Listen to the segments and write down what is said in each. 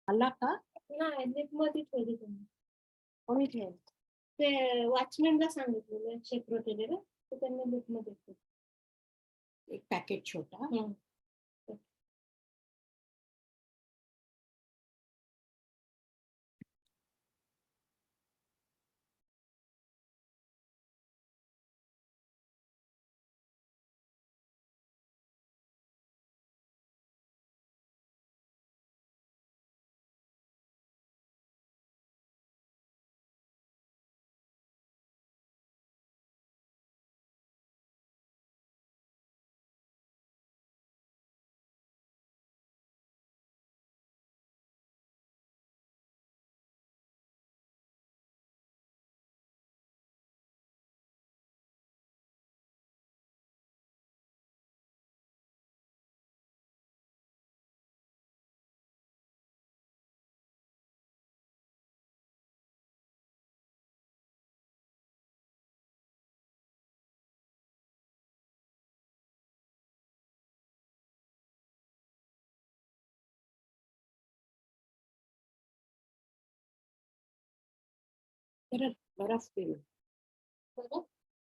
आला का? नाही, लिफ्टमध्ये ठेवली तुम्ही. कोणी ठेवलं? ते वॉचमॅनला सांगितलेलं सेक्रेटरीला, तर त्यांनी लिफ्टमध्ये ठेवली. एक पॅकेट छोटा. बर्फ पिलो.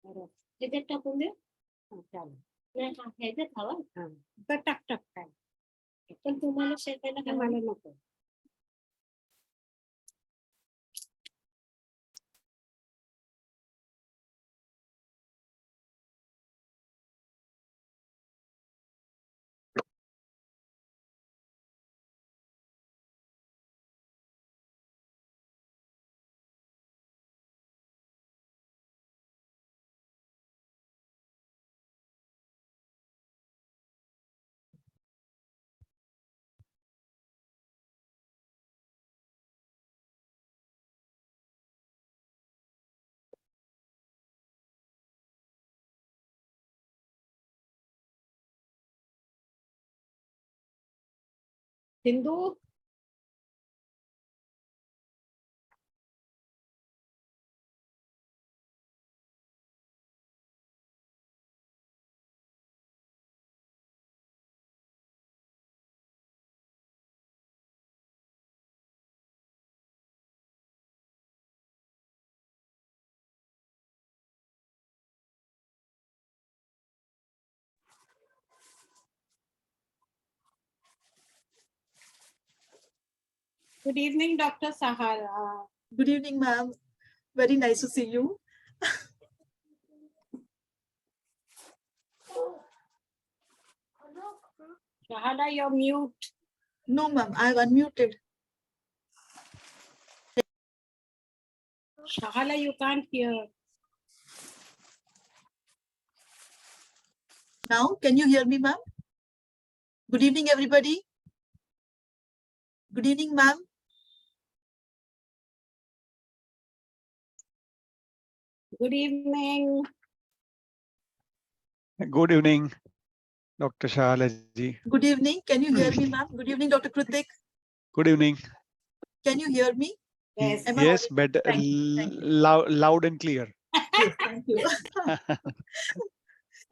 बर्फ त्याच्यात टाकून दे. चालेल. नाही, ह्याच्यात हवा. तर टाक काय. पण तुम्हाला शेकायला काय मला नको. Sindhu, good evening, Dr. Shah. Good evening, ma'am. Very nice to see you. Shahala, you're mute. No, ma'am, I've unmuted. Shahala, you can't hear. Now, can you hear me, ma'am? Good evening, everybody. Good evening, ma'am. Good evening. Good evening, Dr. Shah ji. Good evening. Can you hear me, ma'am? Good evening, Dr. Krutik. Good evening. Can you hear me? Yes. Am I Yes, audible? but Thank you. loud and clear. Yes, thank you.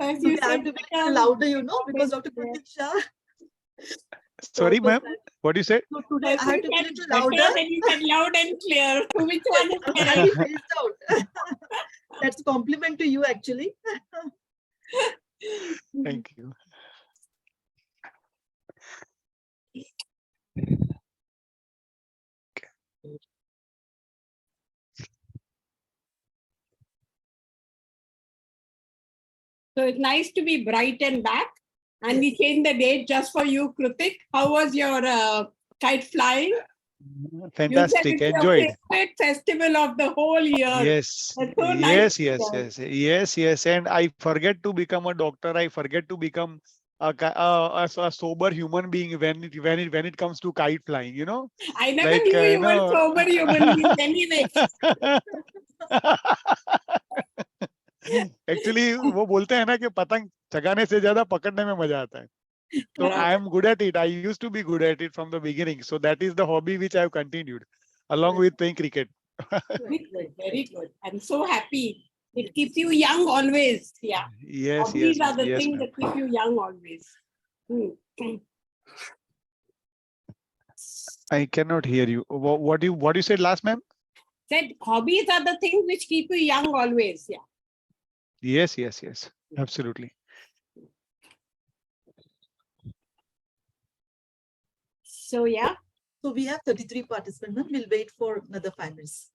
As Today you I have said, to be a little louder, you know, because Dr. Krutik Shah. Sorry, So, ma'am. What you said? So today I have to be a little better louder. than you said loud and clear. Which one is I'll better? be phased out. That's a compliment to you, actually. Thank you. So it's nice to be bright and back. And we changed the date just for you, Krutik. How was your kite flying? Fantastic. You said it's Enjoyed. your favorite festival of the whole year. Yes. That's so nice to Yes. And I forget to become a doctor. I forget to become a sober human being when it comes to kite flying. You know. I never Like, knew you were know. sober human being anyway. Actually, वो बोलते हैं ना कि पतंग चगाने से ज्यादा पकड़ने में मजा आता है. So I am good at it. I used to be good at it from the beginning. So that is the hobby which I have continued along with playing cricket. Very good, very good. I'm so happy. It keeps you young always. Yeah. Yes, These yes, are the yes, things ma'am. that keep you young always. I cannot hear you. What you said last, ma'am? Said hobbies are the things which keep you young always. Yeah. Yes. Absolutely. So yeah. So we have 33 participants. Ma'am. We'll wait for another 5 minutes.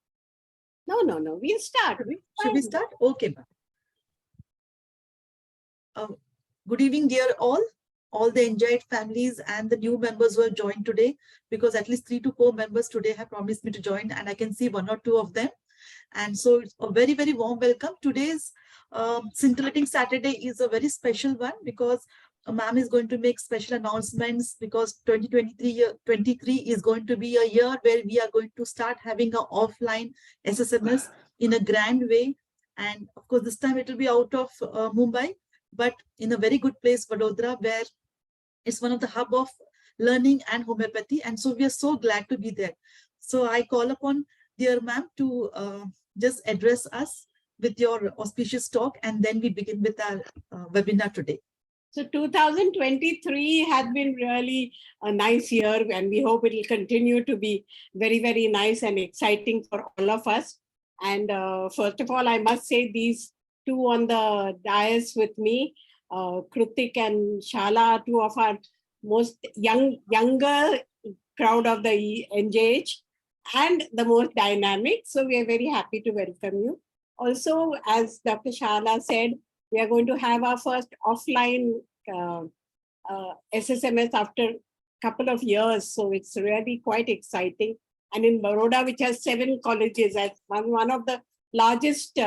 No. We'll start. Should we start? Okay, ma'am. Good evening, dear all the enjoyed families and the new members who have joined today, because at least 3 to 4 members today have promised me to join, and I can see 1 or 2 of them. And so it's a very, very warm welcome. Today's Scintillating Saturday is a very special one, because ma'am is going to make special announcements, because 2023 is going to be a year where we are going to start having an offline SSMS in a grand way. And of course, this time it will be out of Mumbai, but in a very good place, Vadodara, where it's one of the hub of learning and homeopathy. And so we are so glad to be there. So I call upon dear ma'am to just address us with your auspicious talk, and then we begin with our webinar today. So 2023 has been really a nice year, and we hope it will continue to be very, very nice and exciting for all of us. And first of all, I must say these 2 on the dais with me, Krutik and Shah, 2 of our most younger crowd of the NJH and the most dynamic. So we are very happy to welcome you. Also, as Dr. Shah said, we are going to have our first offline SSMS after a couple of years. So it's really quite exciting. And in Baroda, which has 7 colleges, as one of the largest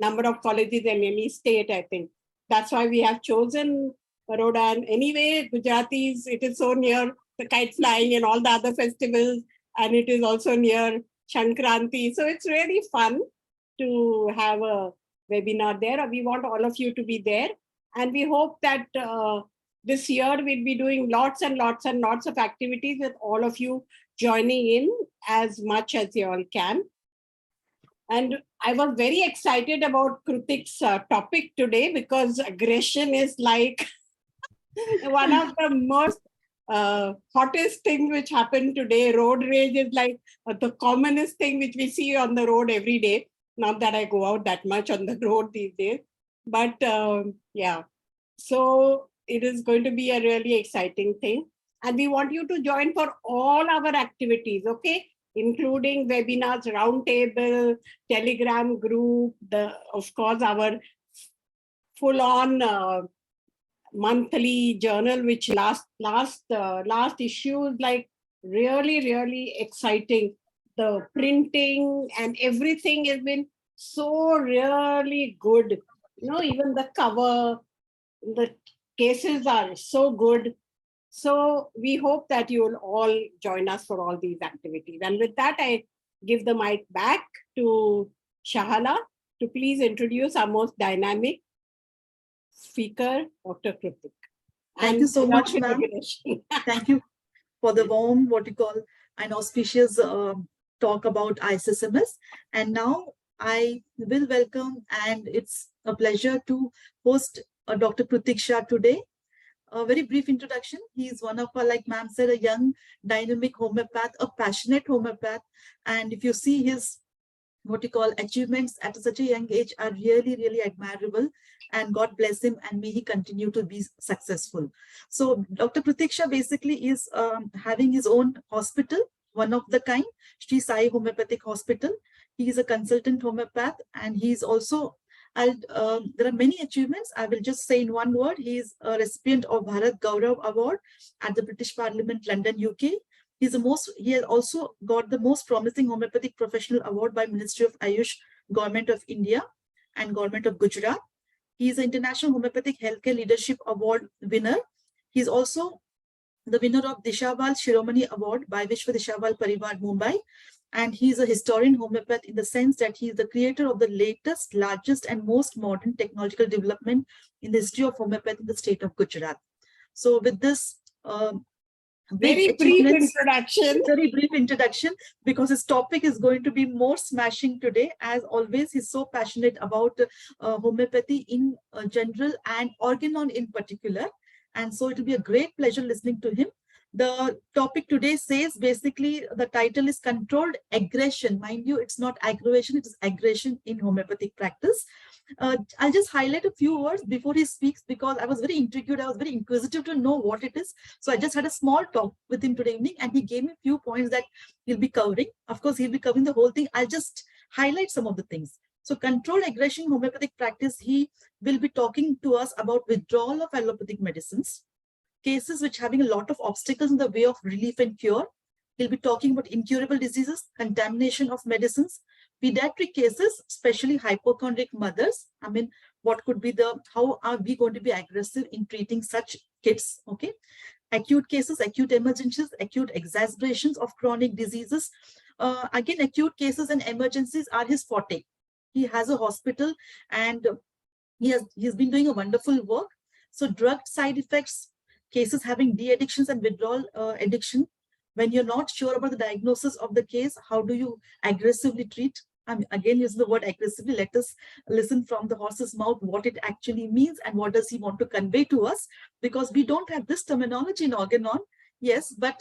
number of colleges in any state, I think. That's why we have chosen Baroda. And anyway, Gujaratis, it is so near the kite flying and all the other festivals. And it is also near Shankranti. So it's really fun to have a webinar there. We want all of you to be there. And we hope that this year we'll be doing lots and lots of activities with all of you joining in as much as you all can. And I was very excited about Krutik's topic today, because aggression is like one of the most hottest things which happened today. Road rage is like the commonest thing which we see on the road every day. Not that I go out that much on the road these days, but yeah. So it is going to be a really exciting thing. And we want you to join for all our activities, okay? Including webinars, roundtable, Telegram group, of course, our full-on monthly journal, which last issue is like really exciting. The printing and everything has been so really good. Even the cover, the cases are so good. So we hope that you will all join us for all these activities. And with that, I give the mic back to Shahala to please introduce our most dynamic speaker, Dr. Krutik. Thank you so much, ma'am. Thank you for the warm, and auspicious talk about ISSMS. And now I will welcome, and it's a pleasure to host Dr. Krutik Shah today. A very brief introduction. He is one of our, like ma'am said, a young, dynamic homeopath, a passionate homeopath. And if you see his achievements at such a young age are really admirable, and God bless him, and may he continue to be successful. So Dr. Krutik Shah basically is having his own hospital, one of the kind, Shri Sai Homeopathic Hospital. He is a consultant homeopath, and he is also, there are many achievements. I will just say in one word, he is a recipient of Bharat Gaurav Award at the British Parliament, London, UK. He has also got the most promising homeopathic professional award by Ministry of Ayush, Government of India and Government of Gujarat. He is an International Homeopathic Healthcare Leadership Award winner. He is also the winner of Dishawal Shiromani Award by Vishwa Dishawal Parivar, Mumbai. And he is a historian homeopath in the sense that he is the creator of the latest, largest and most modern technological development in the history of homeopathy in the state of Gujarat. So with this very brief introduction, because his topic is going to be more smashing today. As always, he's so passionate about homeopathy in general and organon in particular. And so it will be a great pleasure listening to him. The topic today says, basically, the title is Controlled Aggression. Mind you, it's not aggravation, it is aggression in homeopathic practice. I'll just highlight a few words before he speaks, because I was very intrigued, I was very inquisitive to know what it is. So I just had a small talk with him today evening, and he gave me a few points that he'll be covering. Of course, he'll be covering the whole thing. I'll just highlight some of the things. So controlled aggression in homeopathic practice, he will be talking to us about withdrawal of allopathic medicines, cases which having a lot of obstacles in the way of relief and cure. He'll be talking about incurable diseases, contamination of medicines, pediatric cases, especially hypochondriac mothers. I mean, what could be how are we going to be aggressive in treating such kids? Okay. Acute cases, acute emergencies, acute exacerbations of chronic diseases. Again, acute cases and emergencies are his forte. He has a hospital, and he's been doing a wonderful work. So drug side effects, cases having de-addictions and withdrawal addiction. When you're not sure about the diagnosis of the case, how do you aggressively treat? I mean, again, use the word aggressively. Let us listen from the horse's mouth what it actually means and what does he want to convey to us, because we don't have this terminology in Organon. Yes, but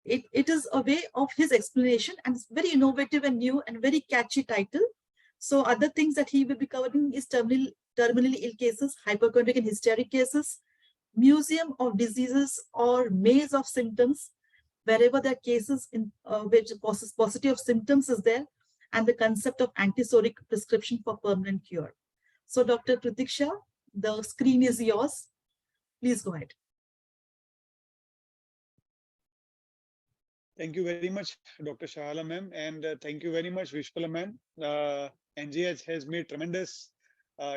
it is a way of his explanation, and it's very innovative and new and very catchy title. So other things that he will be covering is terminally ill cases, hypochondriac and hysteric cases, museum of diseases or maze of symptoms, wherever there are cases in which paucity of symptoms is there, and the concept of antisoric prescription for permanent cure. So Dr. Krutik Shah, the screen is yours. Please go ahead. Thank you very much, Dr. Shahala ma'am, and thank you very much, Vishpala ma'am. NGH has made tremendous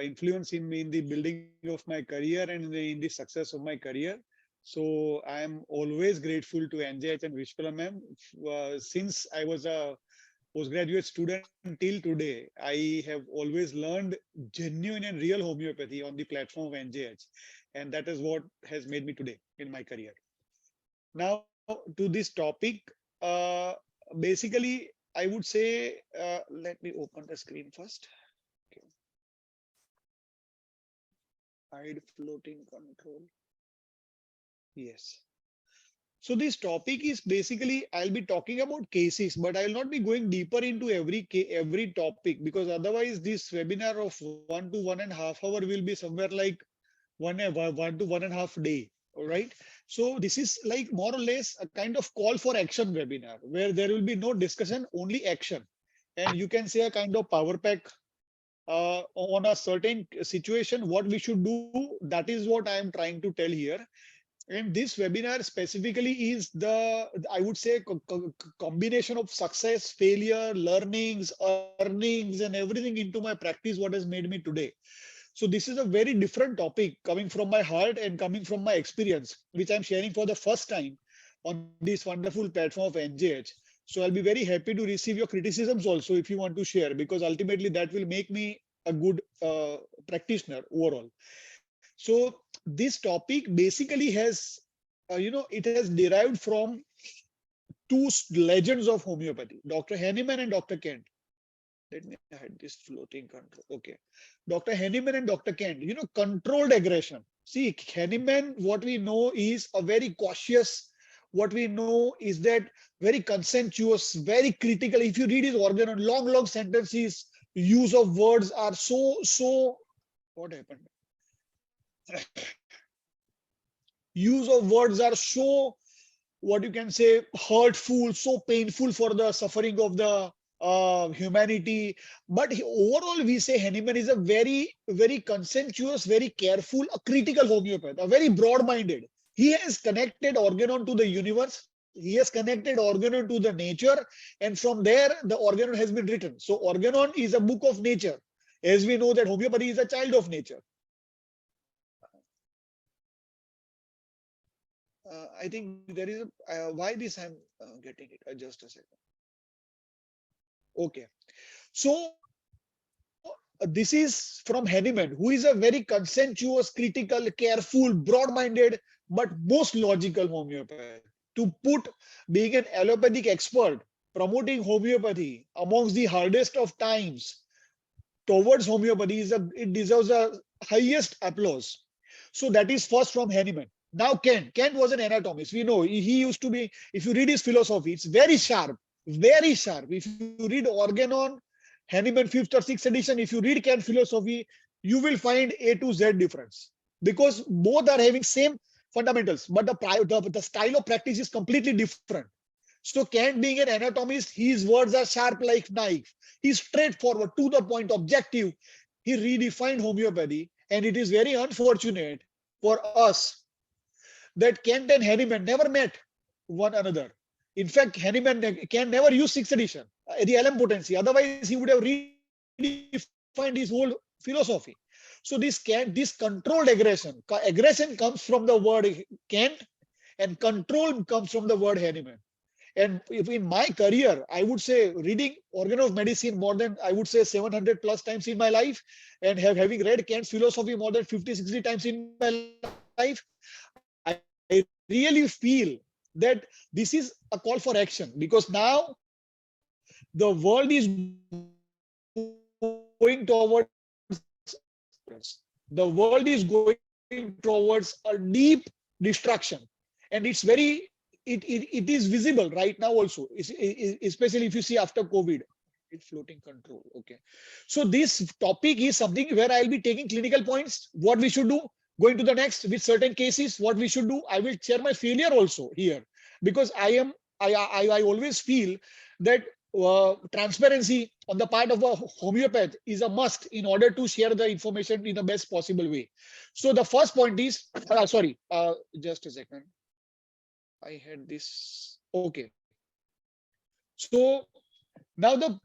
influence in me in the building of my career and in the success of my career. So I am always grateful to NGH and Vishpala ma'am. Since I was a postgraduate student till today, I have always learned genuine and real homeopathy on the platform of NGH. And that is what has made me today in my career. Now, to this topic, basically, I would say, let me open the screen first. Okay. Hide floating control. Yes. So this topic is basically, I'll be talking about cases, but I will not be going deeper into every topic, because otherwise this webinar of 1 to 1.5 hours will be somewhere like 1 to 1.5 days. All right. So this is like more or less a kind of call for action webinar where there will be no discussion, only action. And you can say a kind of power pack on a certain situation, what we should do. That is what I am trying to tell here. And this webinar specifically is I would say, combination of success, failure, learnings, earnings, and everything into my practice, what has made me today. So this is a very different topic coming from my heart and coming from my experience, which I'm sharing for the first time on this wonderful platform of NGH. So I'll be very happy to receive your criticisms also if you want to share, because ultimately that will make me a good practitioner overall. So this topic basically has, it has derived from two legends of homeopathy, Dr. Henneman and Dr. Kent. Let me hide this floating control. Okay. Dr. Henneman and Dr. Kent, controlled aggression. See, Henneman, what we know is a very cautious, what we know is that very conscientious, very critical. If you read his Organon, long sentences, use of words are so, what happened? Use of words are so, what you can say, hurtful, so painful for the suffering of the humanity. But overall, we say Henneman is a very, very conscientious, very careful, a critical homeopath, a very broad-minded. He has connected Organon to the universe. He has connected Organon to the nature. And from there, the Organon has been written. So Organon is a book of nature. As we know that homeopathy is a child of nature. I think there is why this I'm getting it. Just a second. Okay. So this is from Henneman, who is a very conscientious, critical, careful, broad-minded, but most logical homeopath. To put being an allopathic expert, promoting homeopathy amongst the hardest of times towards homeopathy it deserves the highest applause. So that is first from Henneman. Now Kant was an anatomist. We know he used to be, if you read his philosophy, it's very sharp, very sharp. If you read Organon, Hahnemann 5th or 6th edition, if you read Kant philosophy, you will find A to Z difference because both are having same fundamentals, but the style of practice is completely different. So Kant being an anatomist, his words are sharp like knife. He's straightforward, to the point, objective. He redefined homeopathy, and it is very unfortunate for us that Kant and Hahnemann never met one another. In fact, Hahnemann can never use 6th edition, the LM potency. Otherwise, he would have redefined his whole philosophy. So this controlled aggression, aggression comes from the word Kant, and control comes from the word Hahnemann. And if in my career, I would say reading Organ of Medicine more than, I would say 700 plus times in my life, and having read Kant's philosophy more than 50, 60 times in my life, I really feel that this is a call for action because now the world is going towards, the world is going towards a deep destruction, and it's very, it is visible right now also, especially if you see after COVID. It's floating control. Okay. So this topic is something where I'll be taking clinical points, what we should do, going to the next with certain cases, what we should do. I will share my failure also here because I always feel that transparency on the part of a homeopath is a must in order to share the information in the best possible way. So the first point is, just a second. I had this. Okay. So now the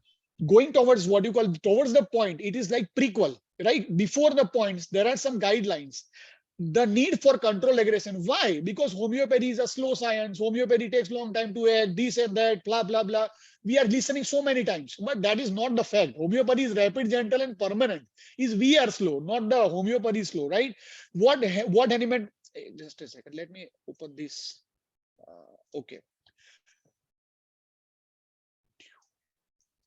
going towards what you call towards the point, it is like prequel, right? Before the points, there are some guidelines. The need for control aggression. Why? Because homeopathy is a slow science. Homeopathy takes long time to act, this and that, blah, blah, blah. We are listening so many times, but that is not the fact. Homeopathy is rapid, gentle, and permanent. Is we are slow, not the homeopathy is slow, right? What Hahnemann, just a second, let me open this. Okay.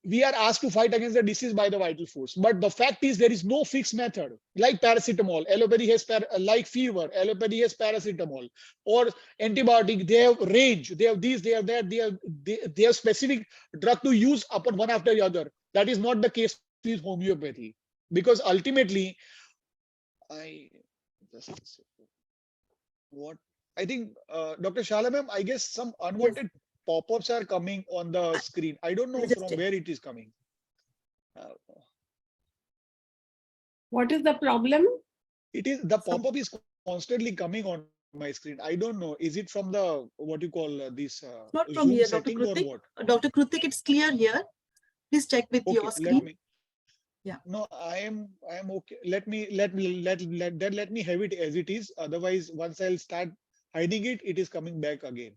We are asked to fight against the disease by the vital force. But the fact is there is no fixed method. Like paracetamol, allopathy has, like fever, allopathy has paracetamol. Or antibiotic, they have range, they have this, they have that, they have specific drug to use upon one after the other. That is not the case with homeopathy. Because ultimately, I think, Dr. Shalamam, I guess some unwanted pop-ups are coming on the screen. I don't know from where it is coming. What is the problem? It is the pop-up is constantly coming on my screen. I don't know. Is it from the what you call this Not from Zoom here, Dr. setting or Krutik. what? Dr. Krutik, it's clear here. Please check with your screen. Yeah. No, I am okay. Let me have it as it is. Otherwise, once I'll start hiding it, it is coming back again.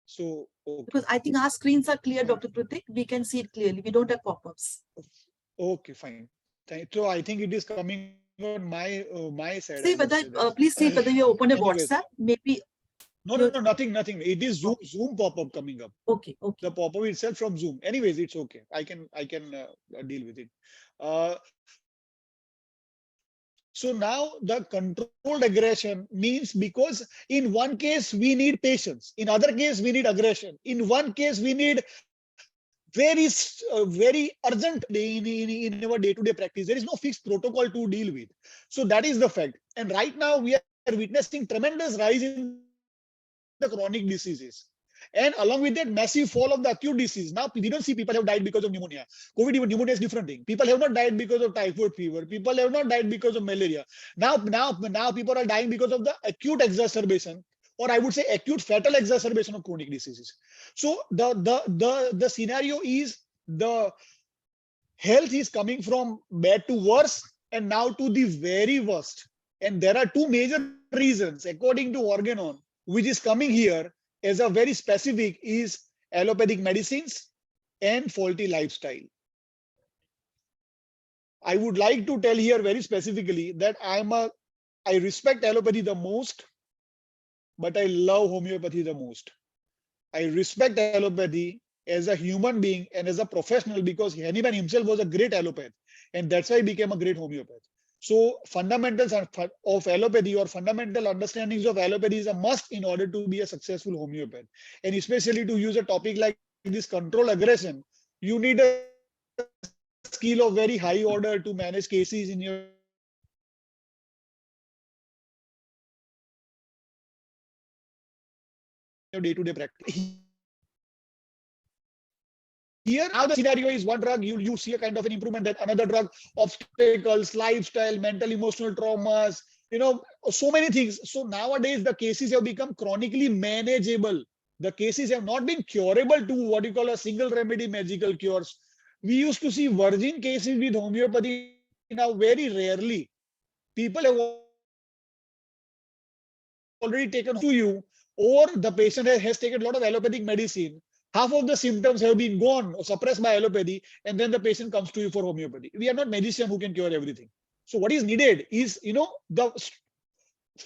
So okay. Because I think our screens are clear, Dr. Krutik. We can see it clearly. We don't have pop-ups. Okay, fine. So I think it is coming on my side. See whether please see whether you open a WhatsApp. Maybe. No, nothing. It is Zoom pop-up coming up. Okay. The pop-up itself from Zoom. Anyways, it's okay. I can deal with it. So now the controlled aggression means because in one case we need patience, in other case we need aggression. In one case we need very urgent in our day-to-day practice. There is no fixed protocol to deal with. So that is the fact. And right now we are witnessing tremendous rise in the chronic diseases. And along with that, massive fall of the acute disease. Now, we don't see people have died because of pneumonia. COVID, pneumonia is different thing. People have not died because of typhoid fever. People have not died because of malaria. Now people are dying because of the acute exacerbation, or I would say acute fatal exacerbation of chronic diseases. So the scenario is the health is coming from bad to worse and now to the very worst. And there are two major reasons, according to Organon, which is coming here as a very specific is allopathic medicines and faulty lifestyle. I would like to tell here very specifically that I respect allopathy the most, but I love homeopathy the most. I respect allopathy as a human being and as a professional because Hahnemann himself was a great allopath, and that's why he became a great homeopath. So fundamentals of allopathy or fundamental understandings of allopathy is a must in order to be a successful homeopath. And especially to use a topic like this, control aggression, you need a skill of very high order to manage cases in your day-to-day practice. Here, now the scenario is one drug, you see a kind of an improvement, then another drug, obstacles, lifestyle, mental, emotional traumas, so many things. So nowadays, the cases have become chronically manageable. The cases have not been curable to what you call a single remedy magical cures. We used to see virgin cases with homeopathy. Now, very rarely, people have already taken homeopathy to you, or the patient has taken a lot of allopathic medicine. Half of the symptoms have been gone or suppressed by allopathy, and then the patient comes to you for homeopathy. We are not magicians who can cure everything. So what is needed is, the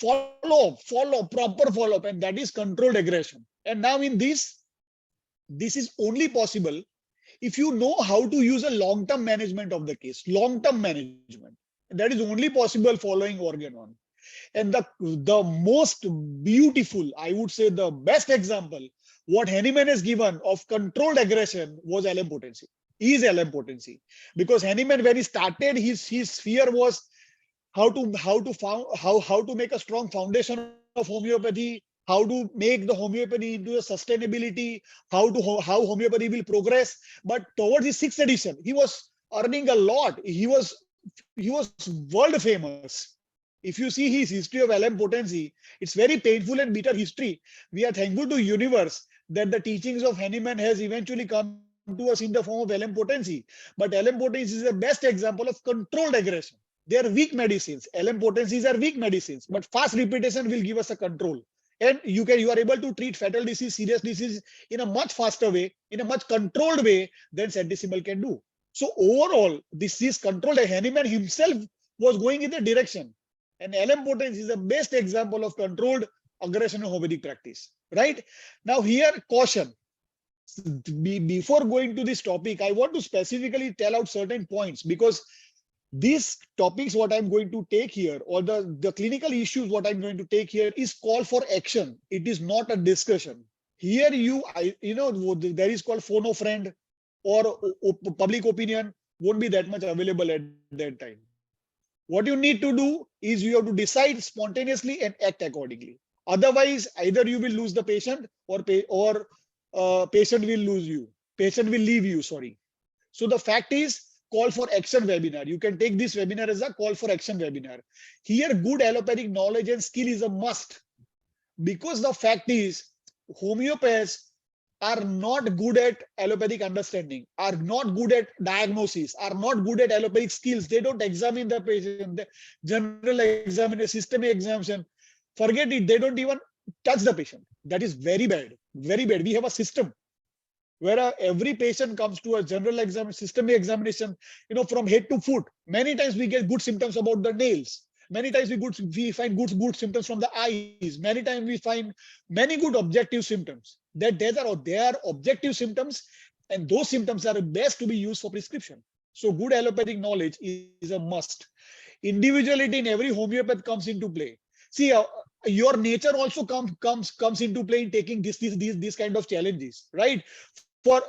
proper follow-up, and that is controlled aggression. And now in this is only possible if you know how to use a long-term management of the case, long-term management. That is only possible following organ one. And the most beautiful, I would say the best example, what Hahnemann has given of controlled aggression was LM potency. Is LM potency. Because Hahnemann, when he started, his fear was how to make a strong foundation of homeopathy, how to make the homeopathy into a sustainability, how homeopathy will progress. But towards his sixth edition, he was earning a lot. He was world famous. If you see his history of LM potency, it's very painful and bitter history. We are thankful to universe that the teachings of Hahnemann has eventually come to us in the form of LM potency. But LM potency is the best example of controlled aggression. They are weak medicines. LM potencies are weak medicines, but fast repetition will give us a control. And you are able to treat fatal disease, serious disease in a much faster way, in a much controlled way than centesimal can do. So overall, this is controlled. Hahnemann himself was going in the direction. And LM potency is the best example of controlled aggression in homeopathic practice. Right? Now here, caution. Before going to this topic, I want to specifically tell out certain points, because these topics what I'm going to take here, or the clinical issues what I'm going to take here, is call for action. It is not a discussion. Here there is called phone a friend, or public opinion won't be that much available at that time. What you need to do is you have to decide spontaneously and act accordingly. Otherwise, either you will lose the patient, or patient will lose you. Patient will leave you, sorry. So the fact is, call for action webinar. You can take this webinar as a call for action webinar. Here, good allopathic knowledge and skill is a must. Because the fact is, homeopaths are not good at allopathic understanding, are not good at diagnosis, are not good at allopathic skills. They don't examine the patient, the general examiner, systemic examination. Forget it, they don't even touch the patient. That is very bad, very bad. We have a system where every patient comes to a general systemic examination, from head to foot. Many times we get good symptoms about the nails. Many times we find good symptoms from the eyes. Many times we find many good objective symptoms. They are objective symptoms, and those symptoms are best to be used for prescription. So good allopathic knowledge is a must. Individuality in every homeopath comes into play. See, your nature also comes into play in taking these kind of challenges, right? For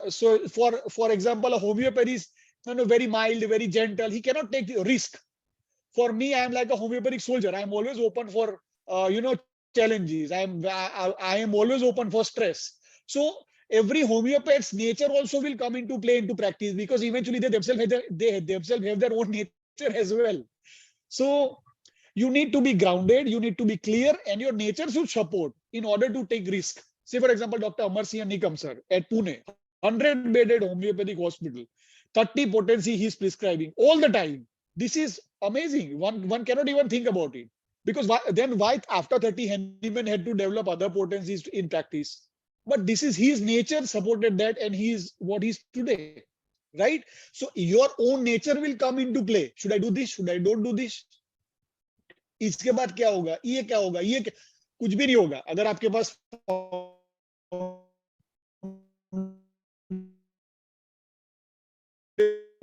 example, a homeopath is very mild, very gentle. He cannot take the risk. For me, I am like a homeopathic soldier. I am always open for challenges. I am always open for stress. So every homeopath's nature also will come into play into practice, because eventually they themselves have their own nature as well. So you need to be grounded, you need to be clear, and your nature should support in order to take risk. Say, for example, Dr. Amar Singh Nikam sir at Pune, 100-bedded homeopathic hospital, 30 potency he's prescribing all the time. This is amazing. One cannot even think about it. Because why after 30 Hahnemann had to develop other potencies in practice? But this is his nature supported that, and he is what he is today. Right? So your own nature will come into play. Should I do this? Should I don't do this? इसके बाद क्या होगा, ये क्या होगा, कुछ भी नहीं होगा अगर आपके पास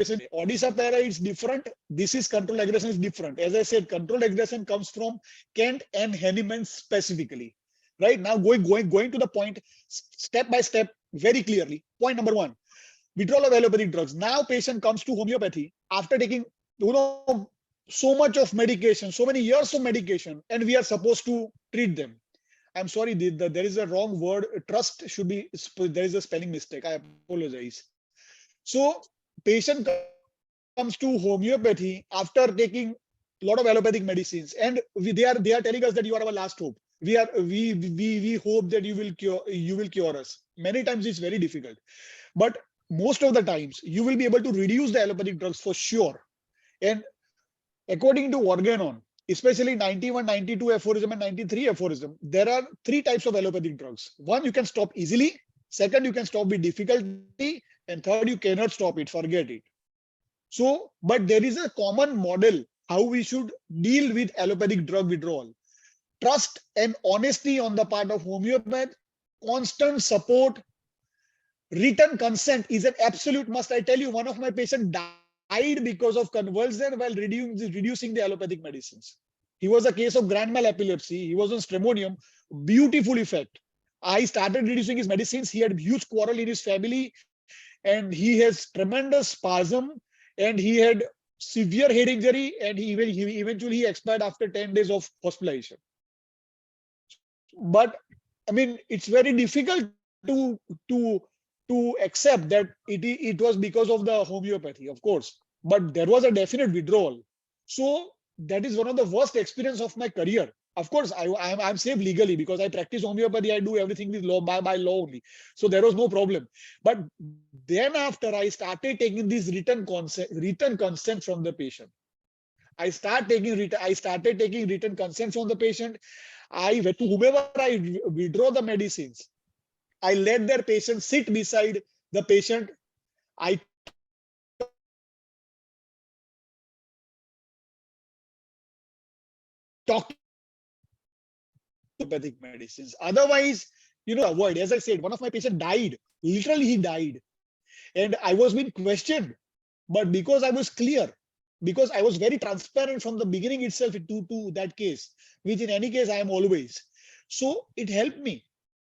Odisha para is different. This is controlled aggression is different. As I said, controlled aggression comes from Kent and Henneman specifically. Right now, going to the point, step by step, very clearly. Point number one, withdrawal of allopathic drugs. Now patient comes to homeopathy after taking, so much of medication, so many years of medication, and we are supposed to treat them. I'm sorry, there is a wrong word. Trust should be, there is a spelling mistake. I apologize. So patient comes to homeopathy after taking a lot of allopathic medicines, and they are telling us that you are our last hope. We hope that you will cure us. Many times it's very difficult, but most of the times you will be able to reduce the allopathic drugs for sure. And according to Organon, especially 91, 92 aphorism and 93 aphorism, there are 3 types of allopathic drugs. One, you can stop easily. Second, you can stop with difficulty. And third, you cannot stop it, forget it. So, but there is a common model how we should deal with allopathic drug withdrawal. Trust and honesty on the part of homeopath, constant support, written consent is an absolute must. I tell you, one of my patients died because of convulsion while reducing the allopathic medicines. He was a case of grand mal epilepsy. He was on stramonium, beautiful effect. I started reducing his medicines. He had huge quarrel in his family, and he has tremendous spasm, and he had severe head injury, and he eventually expired after 10 days of hospitalization. But I mean, it's very difficult to accept that it was because of the homeopathy, of course, but there was a definite withdrawal. So that is one of the worst experience of my career. Of course, I'm safe legally because I practice homeopathy. I do everything with law by law only. So there was no problem. But then after I started taking this written consent from the patient, I started taking written consent from the patient. I went to whomever I withdraw the medicines. I let their patient sit beside the patient. I talk homeopathic medicines. Otherwise, avoid. As I said, one of my patients died. Literally, he died. And I was being questioned. But because I was clear, because I was very transparent from the beginning itself to that case, which in any case I am always. So it helped me.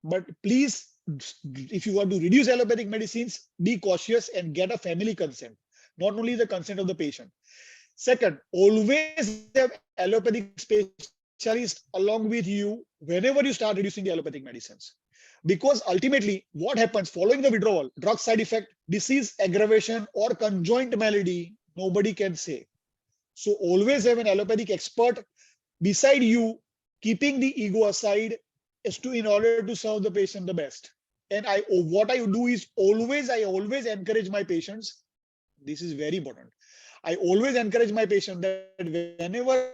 But please, if you want to reduce allopathic medicines, be cautious and get a family consent, not only the consent of the patient. Second, always have allopathic specialist along with you whenever you start reducing the allopathic medicines. Because ultimately, what happens following the withdrawal, drug side effect, disease aggravation, or conjoint malady, nobody can say. So always have an allopathic expert beside you, keeping the ego aside, in order to serve the patient the best. And what I do is I always encourage my patients. This is very important. I always encourage my patient that whenever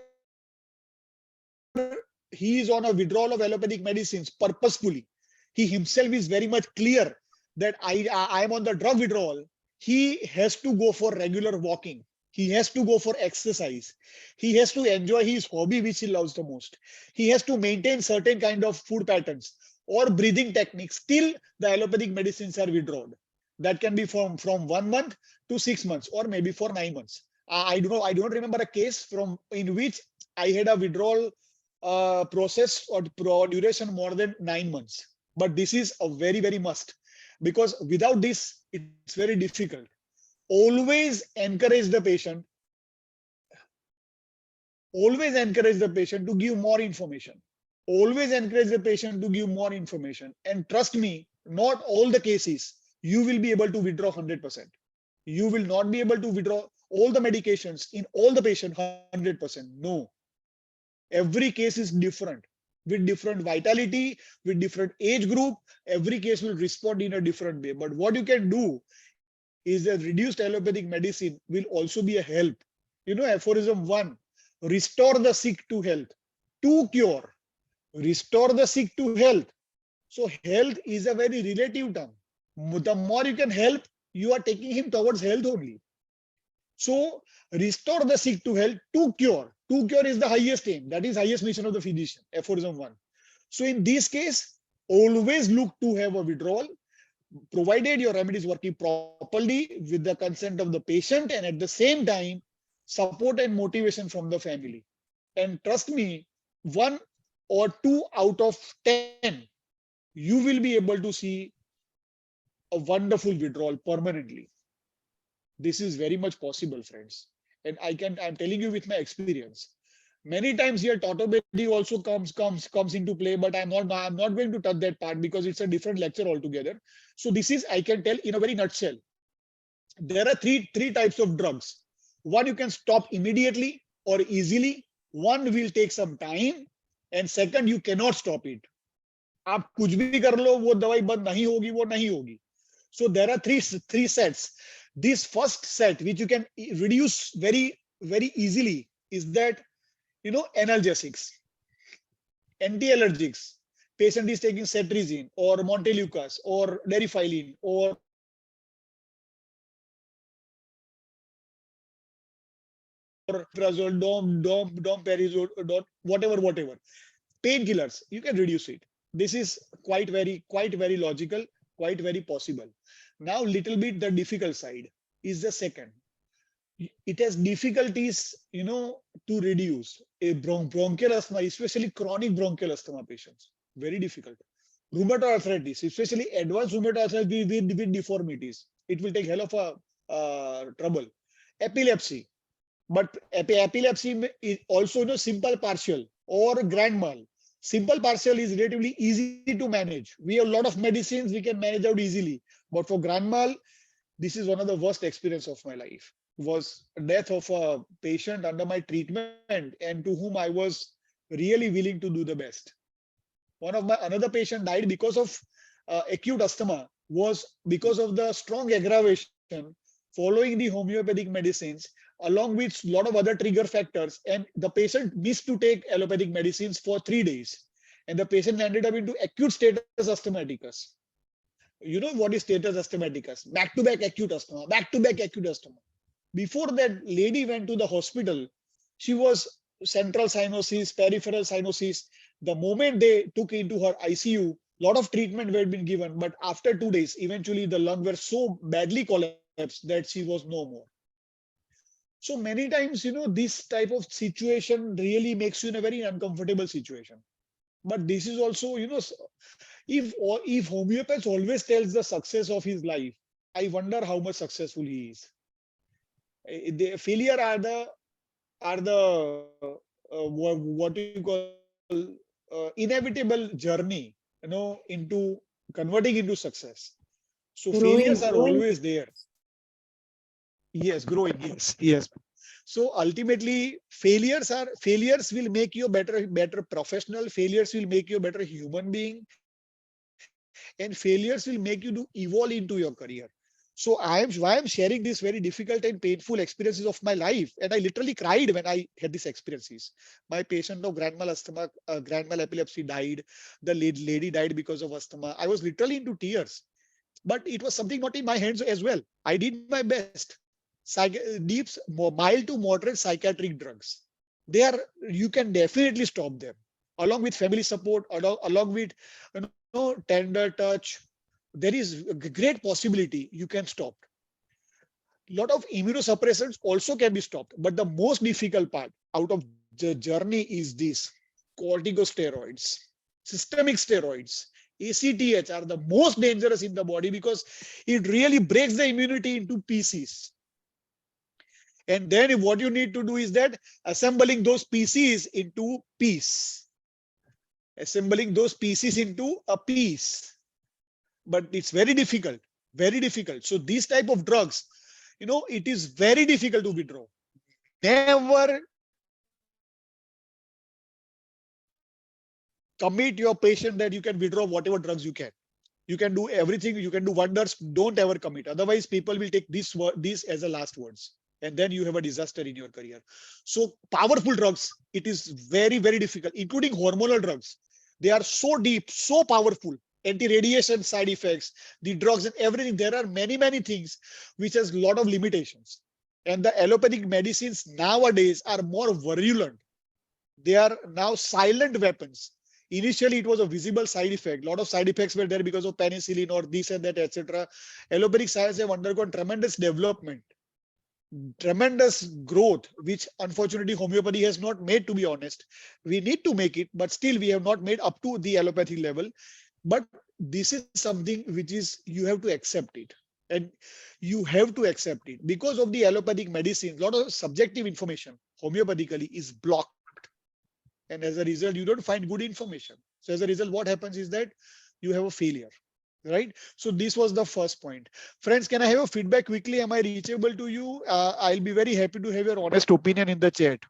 he is on a withdrawal of allopathic medicines purposefully, he himself is very much clear that I am on the drug withdrawal. He has to go for regular walking. He has to go for exercise. He has to enjoy his hobby, which he loves the most. He has to maintain certain kind of food patterns or breathing techniques till the allopathic medicines are withdrawn. That can be from 1 month to 6 months, or maybe for 9 months. I do not remember a case in which I had a withdrawal process or duration more than 9 months. But this is a very, very must, because without this, it's very difficult. Always encourage the patient. Always encourage the patient to give more information. Always encourage the patient to give more information. And trust me, not all the cases you will be able to withdraw 100%. You will not be able to withdraw all the medications in all the patient 100%. No. Every case is different, with different vitality, with different age group. Every case will respond in a different way. But what you can do is that reduced allopathic medicine will also be a help. Aphorism 1, restore the sick to health. 2, cure. Restore the sick to health. So health is a very relative term. The more you can help, you are taking him towards health only. So restore the sick to health. 2, cure. To cure is the highest aim. That is highest mission of the physician. Aphorism 1. So in this case, always look to have a withdrawal. provided your remedy is working properly with the consent of the patient, and at the same time, support and motivation from the family. And trust me, 1 or 2 out of 10, you will be able to see a wonderful withdrawal permanently. This is very much possible, friends. And I'm telling you with my experience. Many times here, tautology also comes into play, but I'm not going to touch that part because it's a different lecture altogether. So this is, I can tell in a very nutshell. There are three types of drugs. One you can stop immediately or easily. One will take some time, and second you cannot stop it. आप कुछ भी कर लो, वो दवाई बंद नहीं होगी, वो नहीं होगी. So there are three sets. This first set, which you can reduce very easily, is that analgesics, anti-allergics. Patient is taking cetirizine or montelukast or darifilene or domperidone, whatever. Painkillers, you can reduce it. This is quite very logical, quite very possible. Now, little bit the difficult side is the second. It has difficulties, to reduce a bronchial asthma, especially chronic bronchial asthma patients. Very difficult. Rheumatoid arthritis, especially advanced rheumatoid arthritis with deformities. It will take hell of a trouble. Epilepsy, but epilepsy is also simple partial or grand mal. Simple partial is relatively easy to manage. We have a lot of medicines we can manage out easily. But for grand mal, this is one of the worst experience of my life. Was death of a patient under my treatment and to whom I was really willing to do the best. Another patient died because of acute asthma, was because of the strong aggravation following the homeopathic medicines, along with a lot of other trigger factors. And the patient missed to take allopathic medicines for 3 days. And the patient ended up into acute status asthmaticus. You know what is status asthmaticus? Back-to-back acute asthma, back-to-back acute asthma. Before that lady went to the hospital, she was central cyanosis, peripheral cyanosis. The moment they took into her ICU, a lot of treatment had been given. But after 2 days, eventually the lung were so badly collapsed that she was no more. So many times, this type of situation really makes you in a very uncomfortable situation. But this is also, if homeopath always tells the success of his life, I wonder how much successful he is. The failure are the what you call inevitable journey, into converting into success. So failures are always there. Yes, growing. Yes. So ultimately, failures will make you a better professional. Failures will make you a better human being, and failures will make you to evolve into your career. So why I'm sharing this very difficult and painful experiences of my life, and I literally cried when I had these experiences. My patient of grand mal asthma, grand mal epilepsy died. The lady died because of asthma. I was literally into tears, but it was something not in my hands as well. I did my best. Mild to moderate psychiatric drugs. You can definitely stop them, along with family support, along with tender touch. There is a great possibility you can stop. A lot of immunosuppressants also can be stopped, but the most difficult part out of the journey is this: corticosteroids, systemic steroids. ACTH are the most dangerous in the body because it really breaks the immunity into pieces. And then what you need to do is that assembling those pieces into piece. Assembling those pieces into a piece. But it's very difficult, very difficult. So these type of drugs, it is very difficult to withdraw. Never commit your patient that you can withdraw whatever drugs you can. You can do everything, you can do wonders. Don't ever commit. Otherwise, people will take this as the last words. And then you have a disaster in your career. So powerful drugs, it is very, very difficult, including hormonal drugs. They are so deep, so powerful. Anti-radiation side effects, the drugs and everything. There are many, many things which has a lot of limitations. And the allopathic medicines nowadays are more virulent. They are now silent weapons. Initially, it was a visible side effect. A lot of side effects were there because of penicillin or this and that, etc. Allopathic science have undergone tremendous development, tremendous growth, which unfortunately homeopathy has not made, to be honest. We need to make it, but still we have not made up to the allopathic level. But this is something which is, you have to accept it. And you have to accept it because of the allopathic medicine. A lot of subjective information homeopathically is blocked. And as a result, you don't find good information. So as a result, what happens is that you have a failure, right? So this was the first point. Friends, can I have a feedback quickly? Am I reachable to you? I'll be very happy to have your honest opinion in the chat.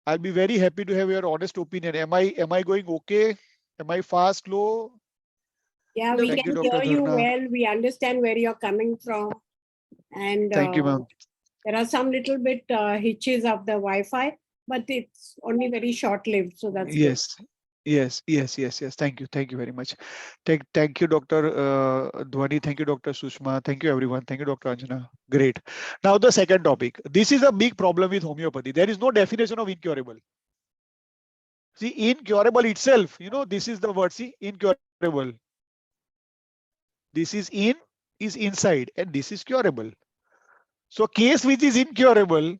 I'll be very happy to have your honest opinion. Am I going okay? Am I fast, slow? Yeah, we Thank you, can Dr. hear you Dharna. well. We understand where you're coming from. And Thank you, ma'am. there are some little bit hitches of the Wi-Fi, but it's only very short-lived. So that's good. Yes. Thank you. Thank you very much. Thank you, Dr. Dhwani. Thank you, Dr. Sushma. Thank you, everyone. Thank you, Dr. Anjana. Great. Now, the second topic. This is a big problem with homeopathy. There is no definition of incurable. See, incurable itself, this is the word. See, incurable. This is inside, and this is curable. So, case which is incurable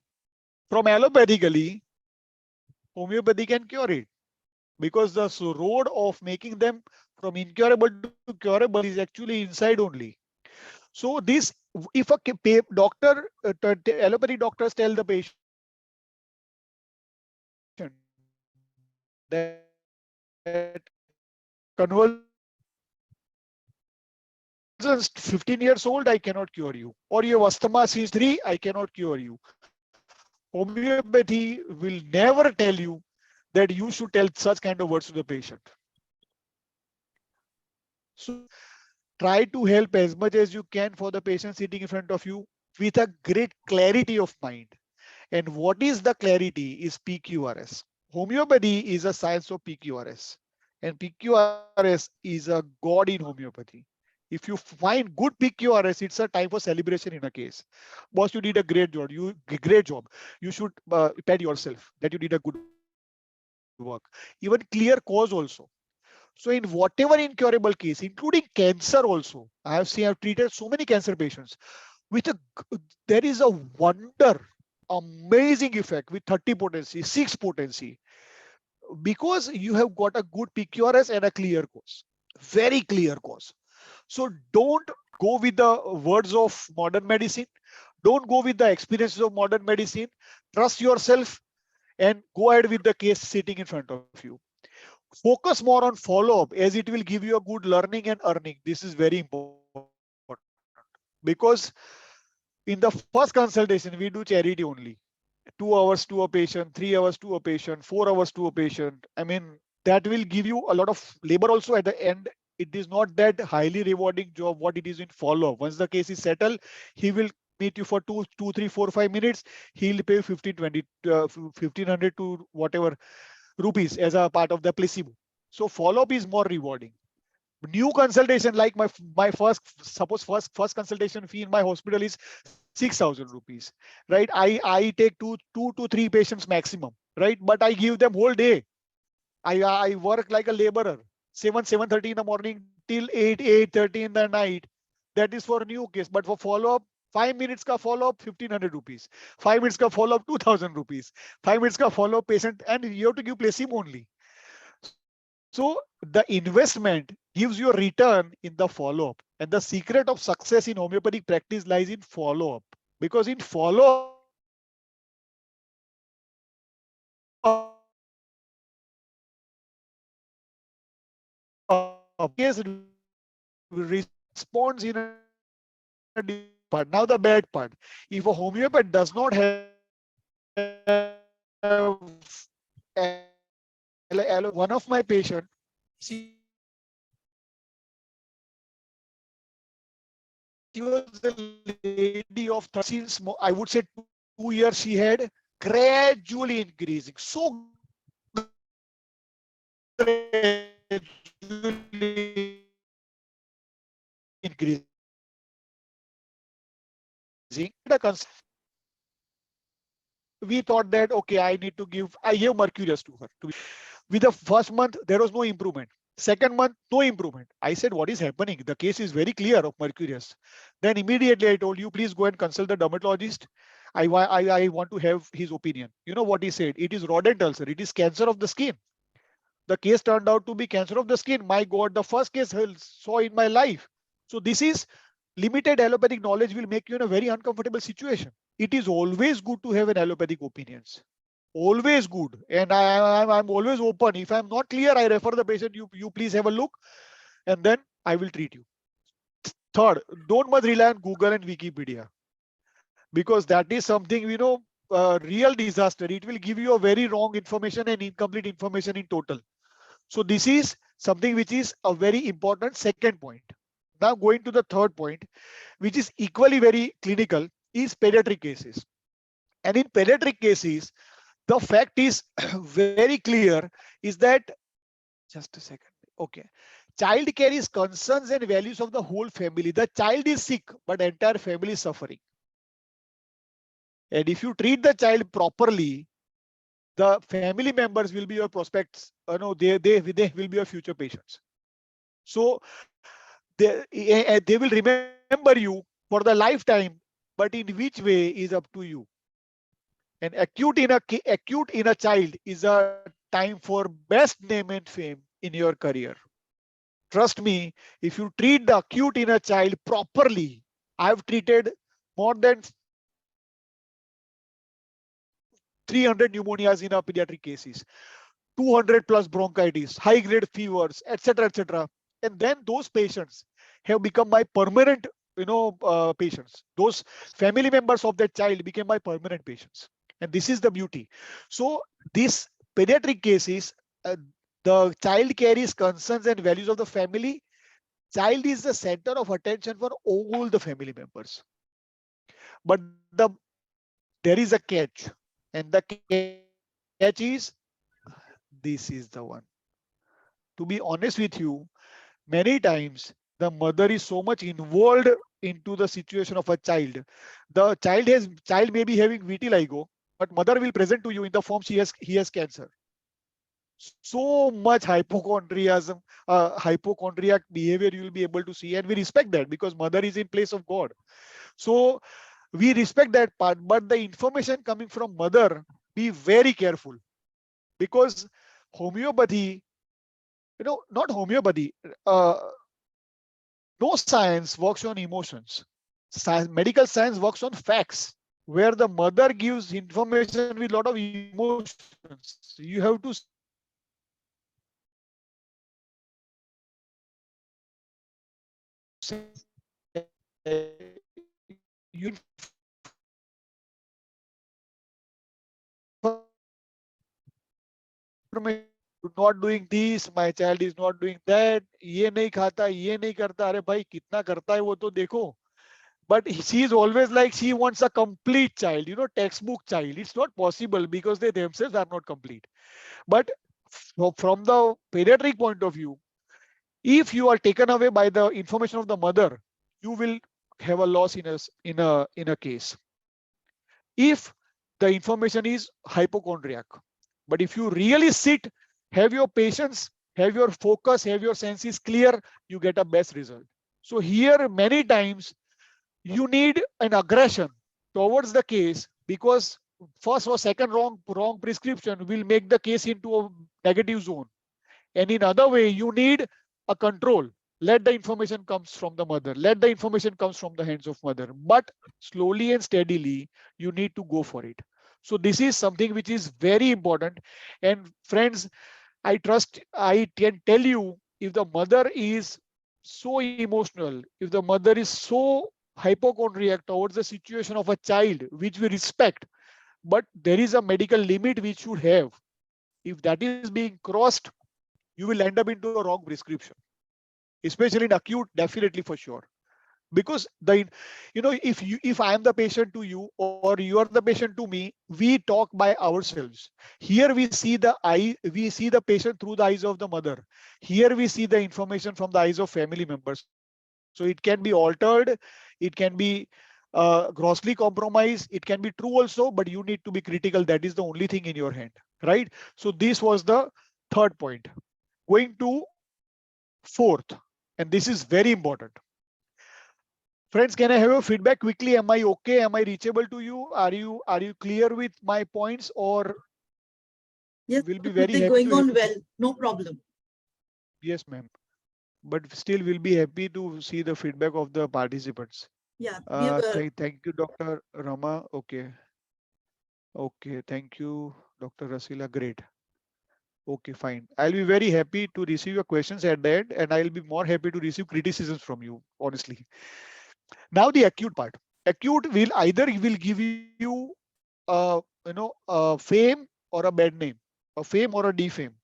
from allopathically, homeopathy can cure it. Because the road of making them from incurable to curable is actually inside only. So this, if a doctor, allopathy doctors tell the patient that convulsions 15 years old, I cannot cure you, or you have asthma since 3, I cannot cure you. Homeopathy will never tell you that you should tell such kind of words to the patient. So try to help as much as you can for the patient sitting in front of you with a great clarity of mind. And what is the clarity is PQRS. Homeopathy is a science of PQRS. And PQRS is a god in homeopathy. If you find good PQRS, it's a time for celebration in a case. Boss, you did a great job. Great job. You should pat yourself that you did a good work. Even clear cause also. So in whatever incurable case, including cancer also, I've treated so many cancer patients with there is a wonder, amazing effect with 30 potency, 6 potency, because you have got a good PQRS and a clear cause, very clear cause. So don't go with the words of modern medicine. Don't go with the experiences of modern medicine. Trust yourself and go ahead with the case sitting in front of you. Focus more on follow-up as it will give you a good learning and earning. This is very important because in the first consultation, we do charity only. 2 hours to a patient, 3 hours to a patient, 4 hours to a patient. I mean, that will give you a lot of labor also at the end. It is not that highly rewarding job what it is in follow-up. Once the case is settled, he will meet you for 2, 3, 4, 5 minutes. He'll pay 15, 20, 1500 to whatever rupees as a part of the placebo. So follow-up is more rewarding. New consultation, like my first consultation fee in my hospital is 6,000 rupees, right? I take two to three patients maximum, right? But I give them whole day. I work like a laborer, 7:30 in the morning till 8:30 in the night. That is for new case. But for follow-up, 5 minutes ka follow-up, 1,500 rupees. 5 minutes ka follow-up, 2,000 rupees. 5 minutes ka follow-up patient, and you have to give placebo only. So the investment gives you a return in the follow-up. And the secret of success in homeopathic practice lies in follow-up. Because in follow-up, case responds in a part. Now the bad part. If a homeopath does not have one of my patient, she was a lady of 13, I would say 2 years she had, gradually increasing. So gradually increasing. We thought that, okay, I gave mercurius to her. With the first month, there was no improvement. Second month, no improvement. I said, what is happening? The case is very clear of mercurius. Then immediately I told you, please go and consult the dermatologist. I want to have his opinion. You know what he said? It is rodent ulcer. It is cancer of the skin. The case turned out to be cancer of the skin. My God, the first case I saw in my life. So this is limited allopathic knowledge will make you in a very uncomfortable situation. It is always good to have an allopathic opinions. Always good. And I'm always open. If I'm not clear, I refer the patient, you please have a look and then I will treat you. Third, don't much rely on Google and Wikipedia because that is something, real disaster. It will give you a very wrong information and incomplete information in total. So this is something which is a very important second point. Now going to the third point, which is equally very clinical, is pediatric cases. And in pediatric cases, the fact is very clear is that, just a second. Okay. Child care is concerns and values of the whole family. The child is sick, but entire family is suffering. And if you treat the child properly, the family members will be your prospects. No, they will be your future patients. So they will remember you for the lifetime, but in which way is up to you. And acute in a child is a time for best name and fame in your career. Trust me, if you treat the acute in a child properly, I've treated more than 300 pneumonias in our pediatric cases, 200 plus bronchitis, high grade fevers, etc., etc. And then those patients have become my permanent, patients. Those family members of that child became my permanent patients. And this is the beauty. So this pediatric cases, the child care is concerns and values of the family. Child is the center of attention for all the family members. But there is a catch, and the catch is this is the one. To be honest with you, many times the mother is so much involved into the situation of a child. The child may be having vitiligo, but mother will present to you in the form he has cancer. So much hypochondriacism, hypochondriac behavior you will be able to see, and we respect that because mother is in place of God. So we respect that part, but the information coming from mother, be very careful because homeopathy, not homeopathy, no science works on emotions. Medical science works on facts, where the mother gives information with a lot of emotions. You have to you not doing this, my child is not doing that, ये नहीं खाता, ये नहीं करता, अरे भाई कितना करता है वो तो देखो. But she is always like she wants a complete child, textbook child. It's not possible because they themselves are not complete. But from the pediatric point of view, if you are taken away by the information of the mother, you will have a loss in a case. If the information is hypochondriac, but if you really sit, have your patience, have your focus, have your senses clear, you get a best result. So here many times you need an aggression towards the case because first or second wrong prescription will make the case into a negative zone. And in other way, you need a control. Let the information comes from the mother. Let the information comes from the hands of mother. But slowly and steadily, you need to go for it. So this is something which is very important. And friends, I trust I can tell you, if the mother is so emotional, if the mother is so hypochondriac towards the situation of a child, which we respect, but there is a medical limit which should have. If that is being crossed, you will end up into a wrong prescription, especially in acute, definitely for sure. Because if I am the patient to you or you are the patient to me, we talk by ourselves. Here we see the patient through the eyes of the mother. Here we see the information from the eyes of family members. So it can be altered, it can be grossly compromised, it can be true also, but you need to be critical. That is the only thing in your hand, right? So this was the third point. Going to fourth, and this is very important. Friends, can I have your feedback quickly? Am I okay? Am I reachable to you? Are you clear with my points, or Yes, will be Dr. very Krutik, happy going to have on you? well. No problem. Yes, ma'am. But still, we'll be happy to see the feedback of the participants. Yeah, we have Thank you, Dr. Rama. Okay. Okay. Thank you, Dr. Rasila. Great. Okay, fine. I'll be very happy to receive your questions at the end, and I'll be more happy to receive criticisms from you, honestly. Now the acute part. Acute will either will give you fame or a bad name, a fame or a defame.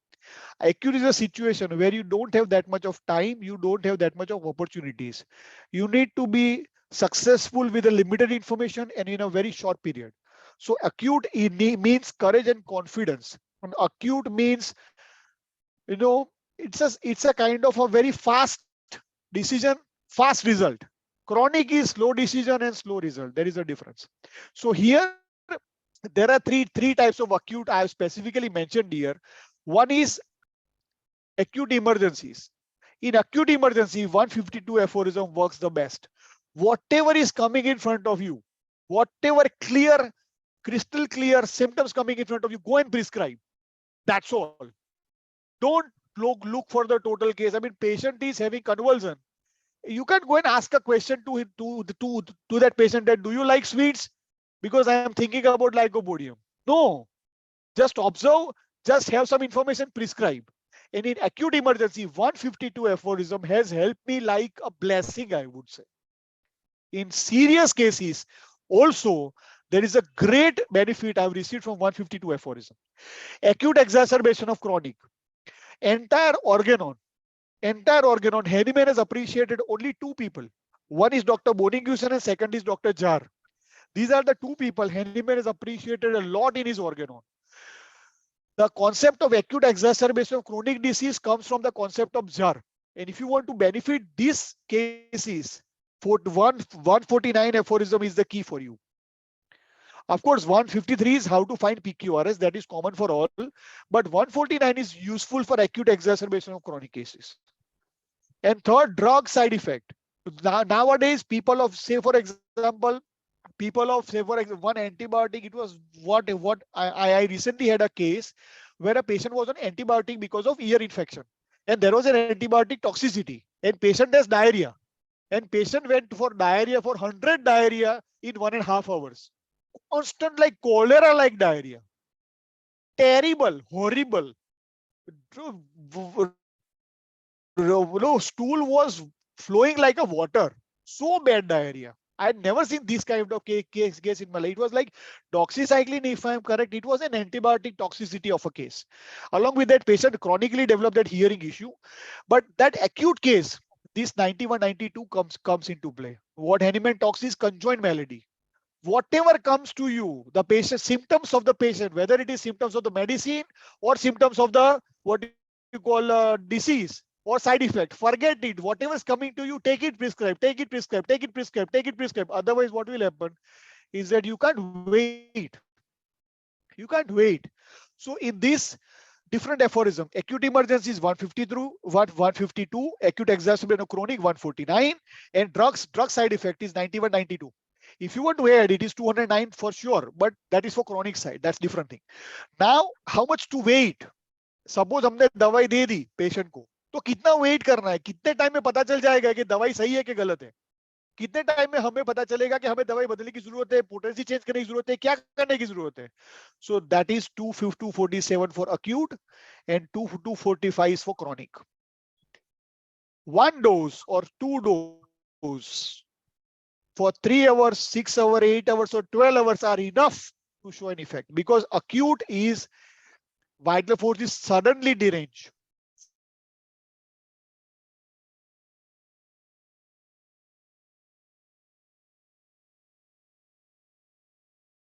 Acute is a situation where you don't have that much of time, you don't have that much of opportunities. You need to be successful with a limited information and in a very short period. So acute means courage and confidence. And acute means, it's a kind of a very fast decision, fast result. Chronic is slow decision and slow result. There is a difference. So here there are three types of acute I have specifically mentioned here. One is acute emergencies. In acute emergency, 152 aphorism works the best. Whatever is coming in front of you, whatever clear, crystal clear symptoms coming in front of you, go and prescribe. That's all. Don't look for the total case. I mean, patient is having convulsion. You can go and ask a question to that patient that, do you like sweets? Because I am thinking about lycopodium. No, just observe, just have some information, prescribe. And in acute emergency, 152 aphorism has helped me like a blessing, I would say. In serious cases, also, there is a great benefit I've received from 152 aphorism. Acute exacerbation of chronic. Entire organon, Hahnemann has appreciated only two people. One is Dr. Boninghusen and second is Dr. Jar. These are the two people Hahnemann has appreciated a lot in his organon. The concept of acute exacerbation of chronic disease comes from the concept of Jar. And if you want to benefit these cases, 149 aphorism is the key for you. Of course, 153 is how to find PQRS, that is common for all, but 149 is useful for acute exacerbation of chronic cases. And third, drug side effect. Nowadays, people of, say for example, one antibiotic, it was what I recently had a case where a patient was on antibiotic because of ear infection. And there was an antibiotic toxicity and patient has diarrhea. And patient went for diarrhea for 100 diarrhea in 1.5 hours. Constant like cholera like diarrhea. Terrible, horrible. Stool was flowing like a water. So bad diarrhea. I had never seen this kind of case in my life. It was like doxycycline, if I'm correct. It was an antibiotic toxicity of a case. Along with that, patient chronically developed that hearing issue. But that acute case, this 91, 92 comes into play. What Hahnemann talks is conjoined malady. Whatever comes to you, the patient, symptoms of the patient, whether it is symptoms of the medicine or symptoms of the what you call disease or side effect, forget it. Whatever is coming to you, take it prescribe, take it prescribe, take it prescribe, take it prescribe. Otherwise, what will happen is that you can't wait. You can't wait. So in this different aphorism, acute emergency is 150 through 152, acute exacerbation of chronic 149, and drug side effect is 91, 92. If you want to add, it is 209 for sure, but that is for chronic side. That's different thing. Now, how much to wait? Suppose हमने दवाई दे दी patient को, तो कितना wait करना है? कितने time में पता चल जाएगा कि दवाई सही है कि गलत है? कितने टाइम में हमें पता चलेगा कि हमें दवाई बदलने की जरूरत है, पोटेंसी चेंज करने की जरूरत है, क्या करने की जरूरत है? So that is 247 for acute and 245 is for chronic. One dose or two dose for 3 hours, 6 hours, 8 hours, or 12 hours are enough to show an effect, because acute is vital force is suddenly deranged.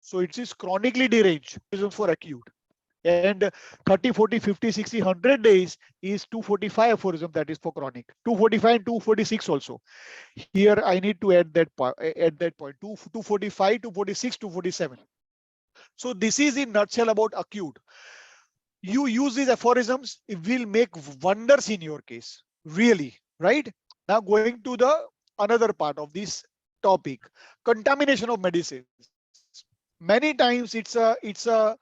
So it is chronically deranged. It is chronically deranged. So it is chronically deranged for acute. And 30, 40, 50, 60, 100 days is 245 aphorism, that is for chronic. 245 and 246 also. Here I need to add that point, 245, 246, 247. So this is in nutshell about acute. you use these aphorisms, it will make wonders in your case, really, right? Now going to the another part of this topic, contamination of medicines. Many times it's a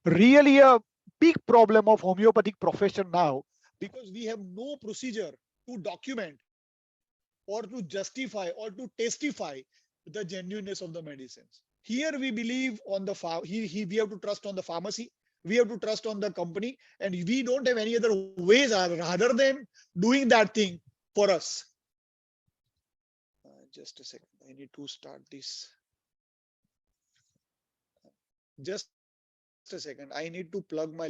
really a big problem of homeopathic profession now, because we have no procedure to document or to justify or to testify the genuineness of the medicines. Here we believe on the we have to trust on the pharmacy, we have to trust on the company, and we don't have any other ways rather than doing that thing for us. Just a second, I need to start this. Just a second, I need to plug my.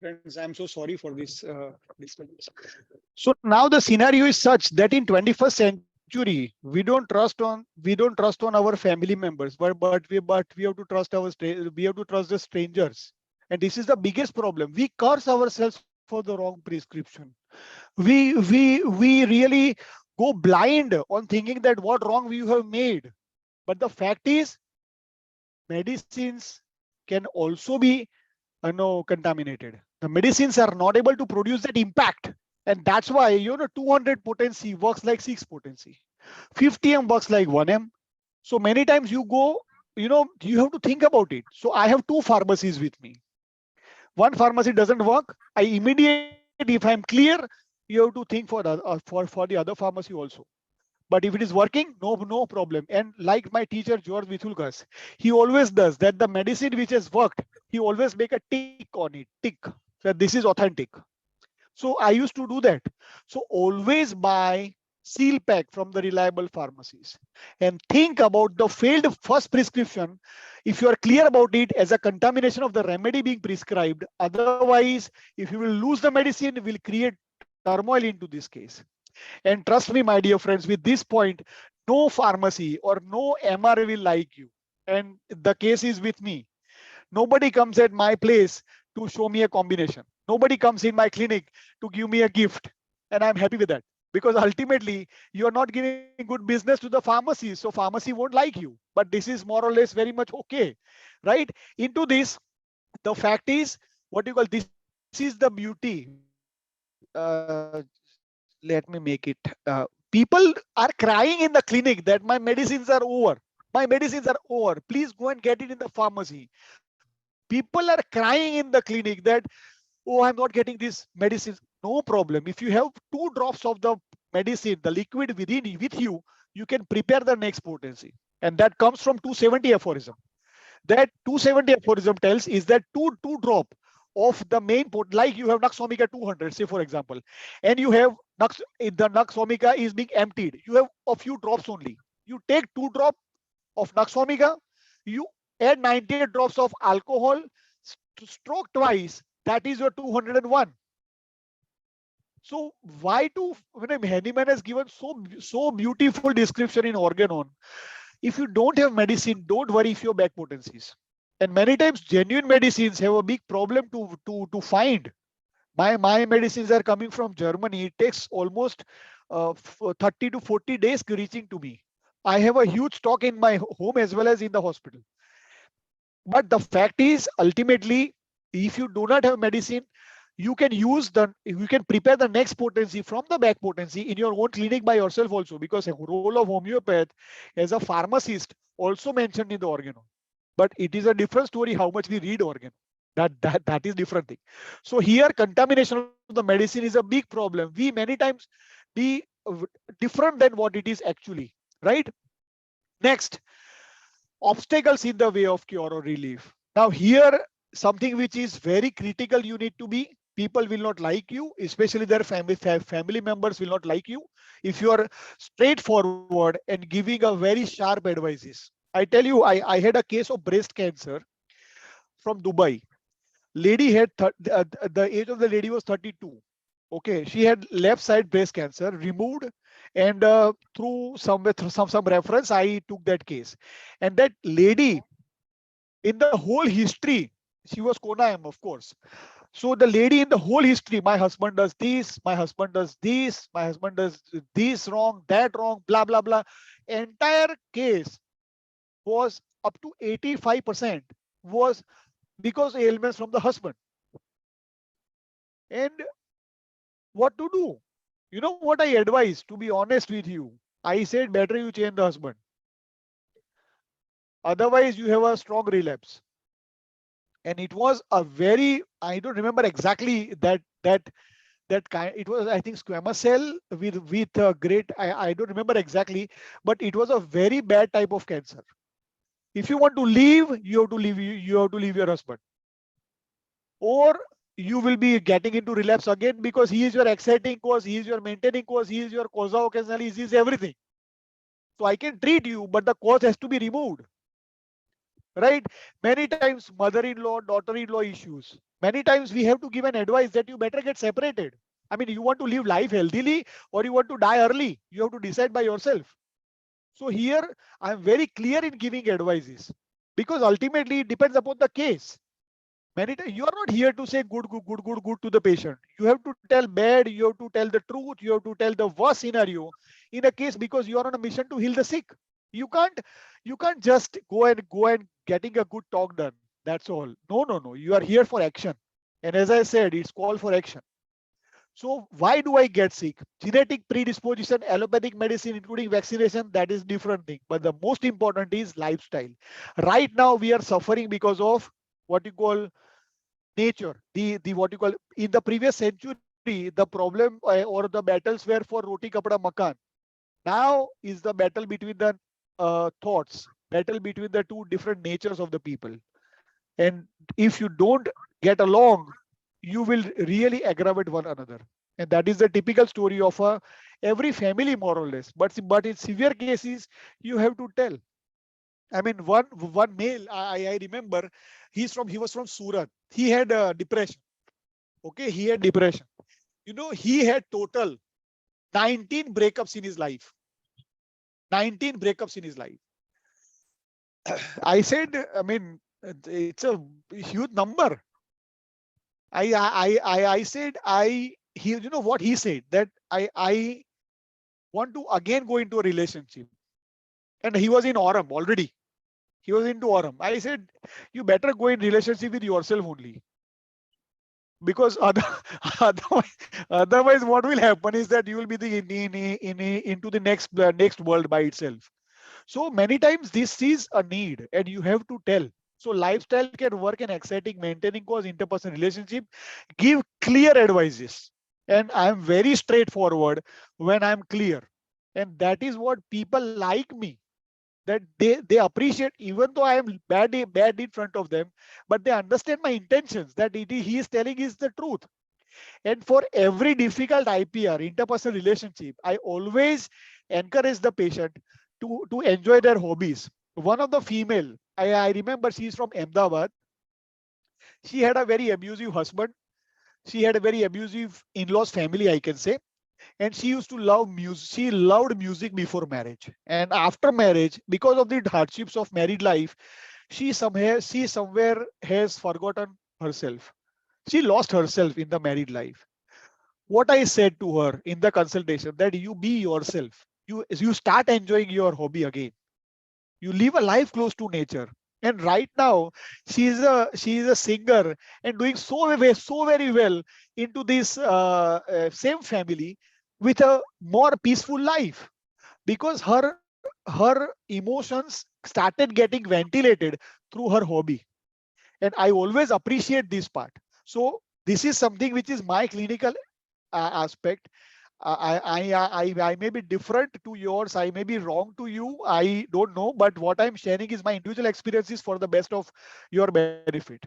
Friends, I'm so sorry for this disturbance. So now the scenario is such that in 21st century, we don't trust on our family members, but we have to trust we have to trust the strangers, and this is the biggest problem. We curse ourselves for the wrong prescription. We really go blind on thinking that what wrong we have made, but the fact is medicines can also be contaminated. The medicines are not able to produce that impact. And that's why, 200 potency works like 6 potency. 50M works like 1M. So many times you go, you have to think about it. So I have 2 pharmacies with me. One pharmacy doesn't work. I immediately, if I'm clear, you have to think for for the other pharmacy also. But if it is working, no problem. And like my teacher George Vithulkas, he always does that. The medicine which has worked, he always make a tick on it, tick, that this is authentic. So I used to do that. So always buy seal pack from the reliable pharmacies and think about the failed first prescription. If you are clear about it as a contamination of the remedy being prescribed, otherwise if you will lose the medicine, will create turmoil into this case. And trust me, my dear friends, with this point, no pharmacy or no MR will like you. And the case is with me. Nobody comes at my place to show me a combination. Nobody comes in my clinic to give me a gift. And I'm happy with that. Because ultimately, you're not giving good business to the pharmacy. So pharmacy won't like you. But this is more or less very much okay. Right? Into this, the fact is, what you call, this is the beauty. Let me make it. People are crying in the clinic that my medicines are over. My medicines are over. Please go and get it in the pharmacy. People are crying in the clinic that, oh, I'm not getting this medicine. No problem. If you have 2 drops of the medicine, the liquid with you, you can prepare the next potency. And that comes from 270 aphorism. That 270 aphorism tells is that two drop of the main pot, like you have Nux Vomica 200, say for example, and you have the Nux Vomica is being emptied. You have a few drops only. You take 2 drop of Nux Vomica, you add 98 drops of alcohol, stroke twice. That is your 201. So why to, when Henneman has given so beautiful description in organon. If you don't have medicine, don't worry if your back potencies. And many times genuine medicines have a big problem to find. My medicines are coming from Germany. It takes almost 30 to 40 days reaching to me. I have a huge stock in my home as well as in the hospital. But the fact is, ultimately, if you do not have medicine, you can prepare the next potency from the back potency in your own clinic by yourself also, because the role of homeopath as a pharmacist also mentioned in the organon. But it is a different story how much we read organ. That is different thing. So here contamination of the medicine is a big problem. We many times be different than what it is actually, right? Next, obstacles in the way of cure or relief. Now here, something which is very critical you need to be. People will not like you, especially their family members will not like you if you are straightforward and giving a very sharp advices. I tell you, I had a case of breast cancer from Dubai. Lady had the age of the lady was 32. Okay, she had left side breast cancer removed, and through some reference, I took that case, and that lady in the whole history, she was Konayam, of course. So the lady in the whole history, my husband does this, my husband does this, my husband does this wrong, that wrong, blah blah blah. Entire case was up to 85% was because ailments from the husband. And what to do? You know what I advise, to be honest with you? I said better you change the husband. Otherwise, you have a strong relapse. And it was a very, I don't remember exactly that kind. It was, I think, squamous cell with a great, I don't remember exactly, but it was a very bad type of cancer. If you want to leave, you have to leave, you have to leave your husband. Or you will be getting into relapse again, because he is your exciting cause, he is your maintaining cause, he is your causa occasionalis, he is everything. So I can treat you, but the cause has to be removed, right? Many times mother-in-law, daughter-in-law issues. Many times we have to give an advice that you better get separated. I mean, you want to live life healthily or you want to die early. You have to decide by yourself. So here I'm very clear in giving advices, because ultimately it depends upon the case. Many times you are not here to say good to the patient. You have to tell bad, you have to tell the truth, you have to tell the worst scenario in a case, because you are on a mission to heal the sick. You can't just go and getting a good talk done. That's all. No. You are here for action. And as I said, it's call for action. So why do I get sick? Genetic predisposition, allopathic medicine, including vaccination, that is different thing. But the most important is lifestyle. Right now we are suffering because of what you call nature, the what you call, in the previous century the problem or the battles were for roti kapda makan. Now is the battle between the thoughts, battle between the two different natures of the people. And if you don't get along, you will really aggravate one another. And that is the typical story of every family, more or less. But in severe cases you have to tell. I mean, one male, I remember, he was from Surat. He had depression. Okay, he had depression. You know, he had total 19 breakups in his life. 19 breakups in his life. I said, I mean, it's a huge number. I said, you know what he said? That I want to again go into a relationship. And he was in Aurum already. He was into Aurum. I said, you better go in relationship with yourself only. Because otherwise what will happen is that you will be into the next world by itself. So many times this is a need and you have to tell. So lifestyle can work in exciting, maintaining cause, interpersonal relationship, give clear advices. And I'm very straightforward when I'm clear. And that is what people like me, that they appreciate, even though I am bad in front of them, but they understand my intentions, that he is telling is the truth. And for every difficult IPR, interpersonal relationship, I always encourage the patient to enjoy their hobbies. One of the female, I remember, she's from Ahmedabad. She had a very abusive husband. She had a very abusive in-laws family, I can say. And she used to love music. She loved music before marriage. And after marriage, because of the hardships of married life, she somewhere has forgotten herself. She lost herself in the married life. What I said to her in the consultation, that you be yourself. You start enjoying your hobby again. You live a life close to nature. And right now, she is a singer and doing so very well into this same family with a more peaceful life, because her emotions started getting ventilated through her hobby. And I always appreciate this part. So this is something which is my clinical aspect. I may be different to yours. I may be wrong to you. I don't know. But what I'm sharing is my individual experiences for the best of your benefit.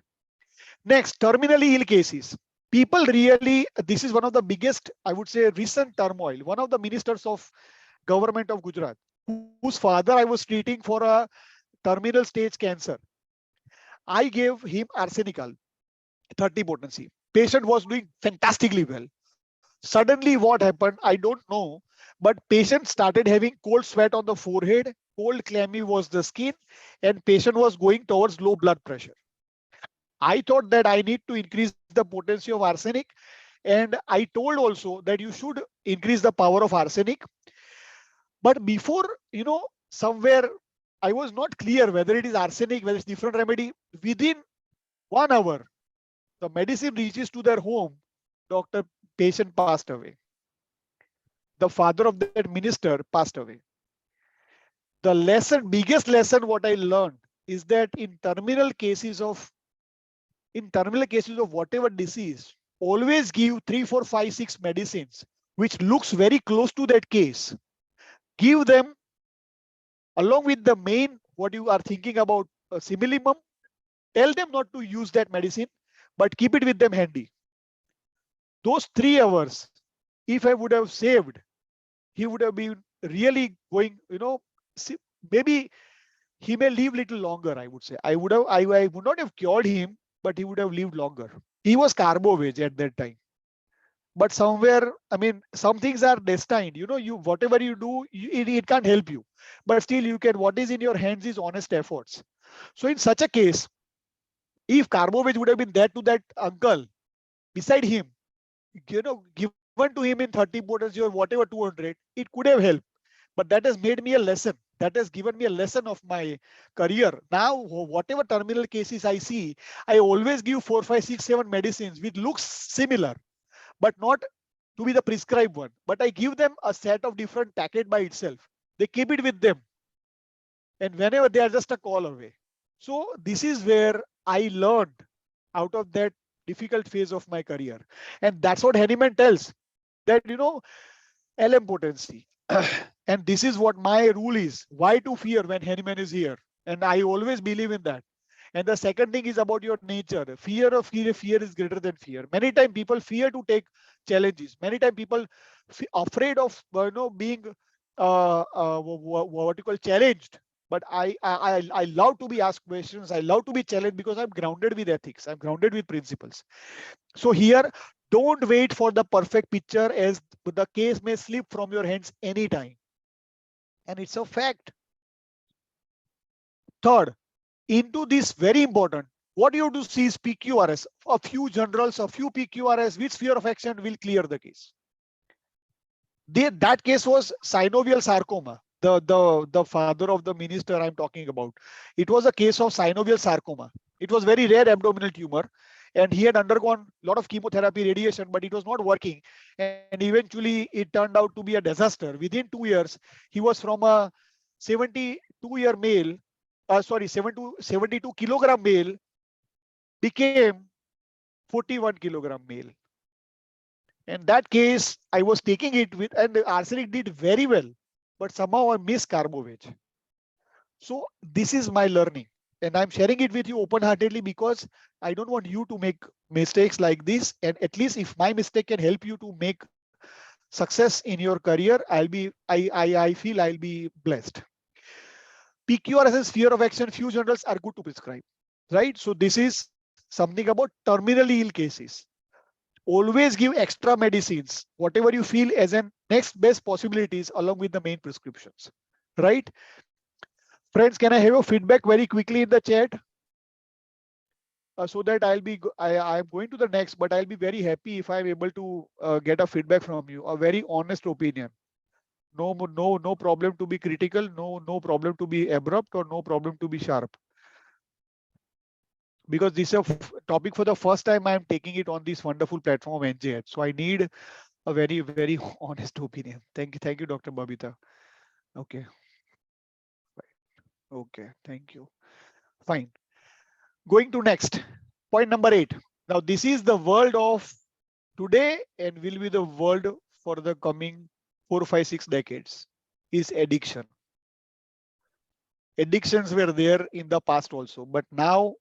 Next, terminally ill cases. People really, this is one of the biggest, I would say, recent turmoil. One of the ministers of government of Gujarat, whose father I was treating for a terminal stage cancer. I gave him arsenicol. 30 potency. Patient was doing fantastically well. Suddenly, what happened? I don't know. But patient started having cold sweat on the forehead, cold clammy was the skin, and patient was going towards low blood pressure. I thought that I need to increase the potency of arsenic. And I told also that you should increase the power of arsenic. But before, somewhere I was not clear whether it is arsenic, whether it's different remedy. Within 1 hour, the medicine reaches to their home. Doctor, patient passed away. The father of that minister passed away. The biggest lesson what I learned is that in terminal cases of whatever disease, always give 3, 4, 5, 6 medicines, which looks very close to that case. Give them along with the main, what you are thinking about, similimum. Tell them not to use that medicine, but keep it with them handy. Those 3 hours, if I would have saved, he would have been really going, maybe he may live little longer, I would say. I would not have cured him, but he would have lived longer. He was carbo-veg at that time. But somewhere, I mean, some things are destined. You whatever you do, it can't help you. But still, you can. What is in your hands is honest efforts. So in such a case, if carbo-veg would have been there to that uncle beside him, given to him in 30 potency or whatever 200, it could have helped. But that has made me a lesson. That has given me a lesson of my career. Now, whatever terminal cases I see, I always give 4, 5, 6, 7 medicines which looks similar, but not to be the prescribed one. But I give them a set of different packet by itself. They keep it with them. And whenever they are just a call away. So this is where I learned out of that difficult phase of my career. And that's what Henneman tells that, LM potency. And this is what my rule is. Why to fear when Henneman is here? And I always believe in that. And the second thing is about your nature. Fear is greater than fear. Many times people fear to take challenges. Many times people afraid of being what you call challenged. But I love to be asked questions. I love to be challenged because I'm grounded with ethics. I'm grounded with principles. So here, don't wait for the perfect picture, as the case may slip from your hands anytime. And it's a fact. Third, into this very important, what you have to see is PQRS. A few generals, a few PQRS with sphere of action will clear the case. That case was synovial sarcoma. The father of the minister I'm talking about. It was a case of synovial sarcoma. It was very rare abdominal tumor, and he had undergone a lot of chemotherapy, radiation, but it was not working. And eventually it turned out to be a disaster. Within 2 years, he was from a 72-year male, 72 kilogram male, became 41 kilogram male. In that case, I was taking it with, and the arsenic did very well, but somehow I missed carbo-veg. So this is my learning, and I'm sharing it with you open-heartedly because I don't want you to make mistakes like this. And at least if my mistake can help you to make success in your career, I feel I'll be blessed. PQRS sphere of action, few generals are good to prescribe, right? So this is something about terminally ill cases. Always give extra medicines, whatever you feel as an next best possibilities along with the main prescriptions, right? Friends, can I have a feedback very quickly in the chat? So that I'm going to the next, but I'll be very happy if I'm able to get a feedback from you, a very honest opinion. No problem to be critical, no problem to be abrupt, or no problem to be sharp. Because this is a topic for the first time I'm taking it on this wonderful platform of NJH. So I need a very, very honest opinion. Thank you, Dr. Babita. Okay. Okay, thank you. Fine. Going to next, point number 8. Now this is the world of today and will be the world for the coming 4, 5, 6 decades, is addiction. Addictions were there in the past also, but now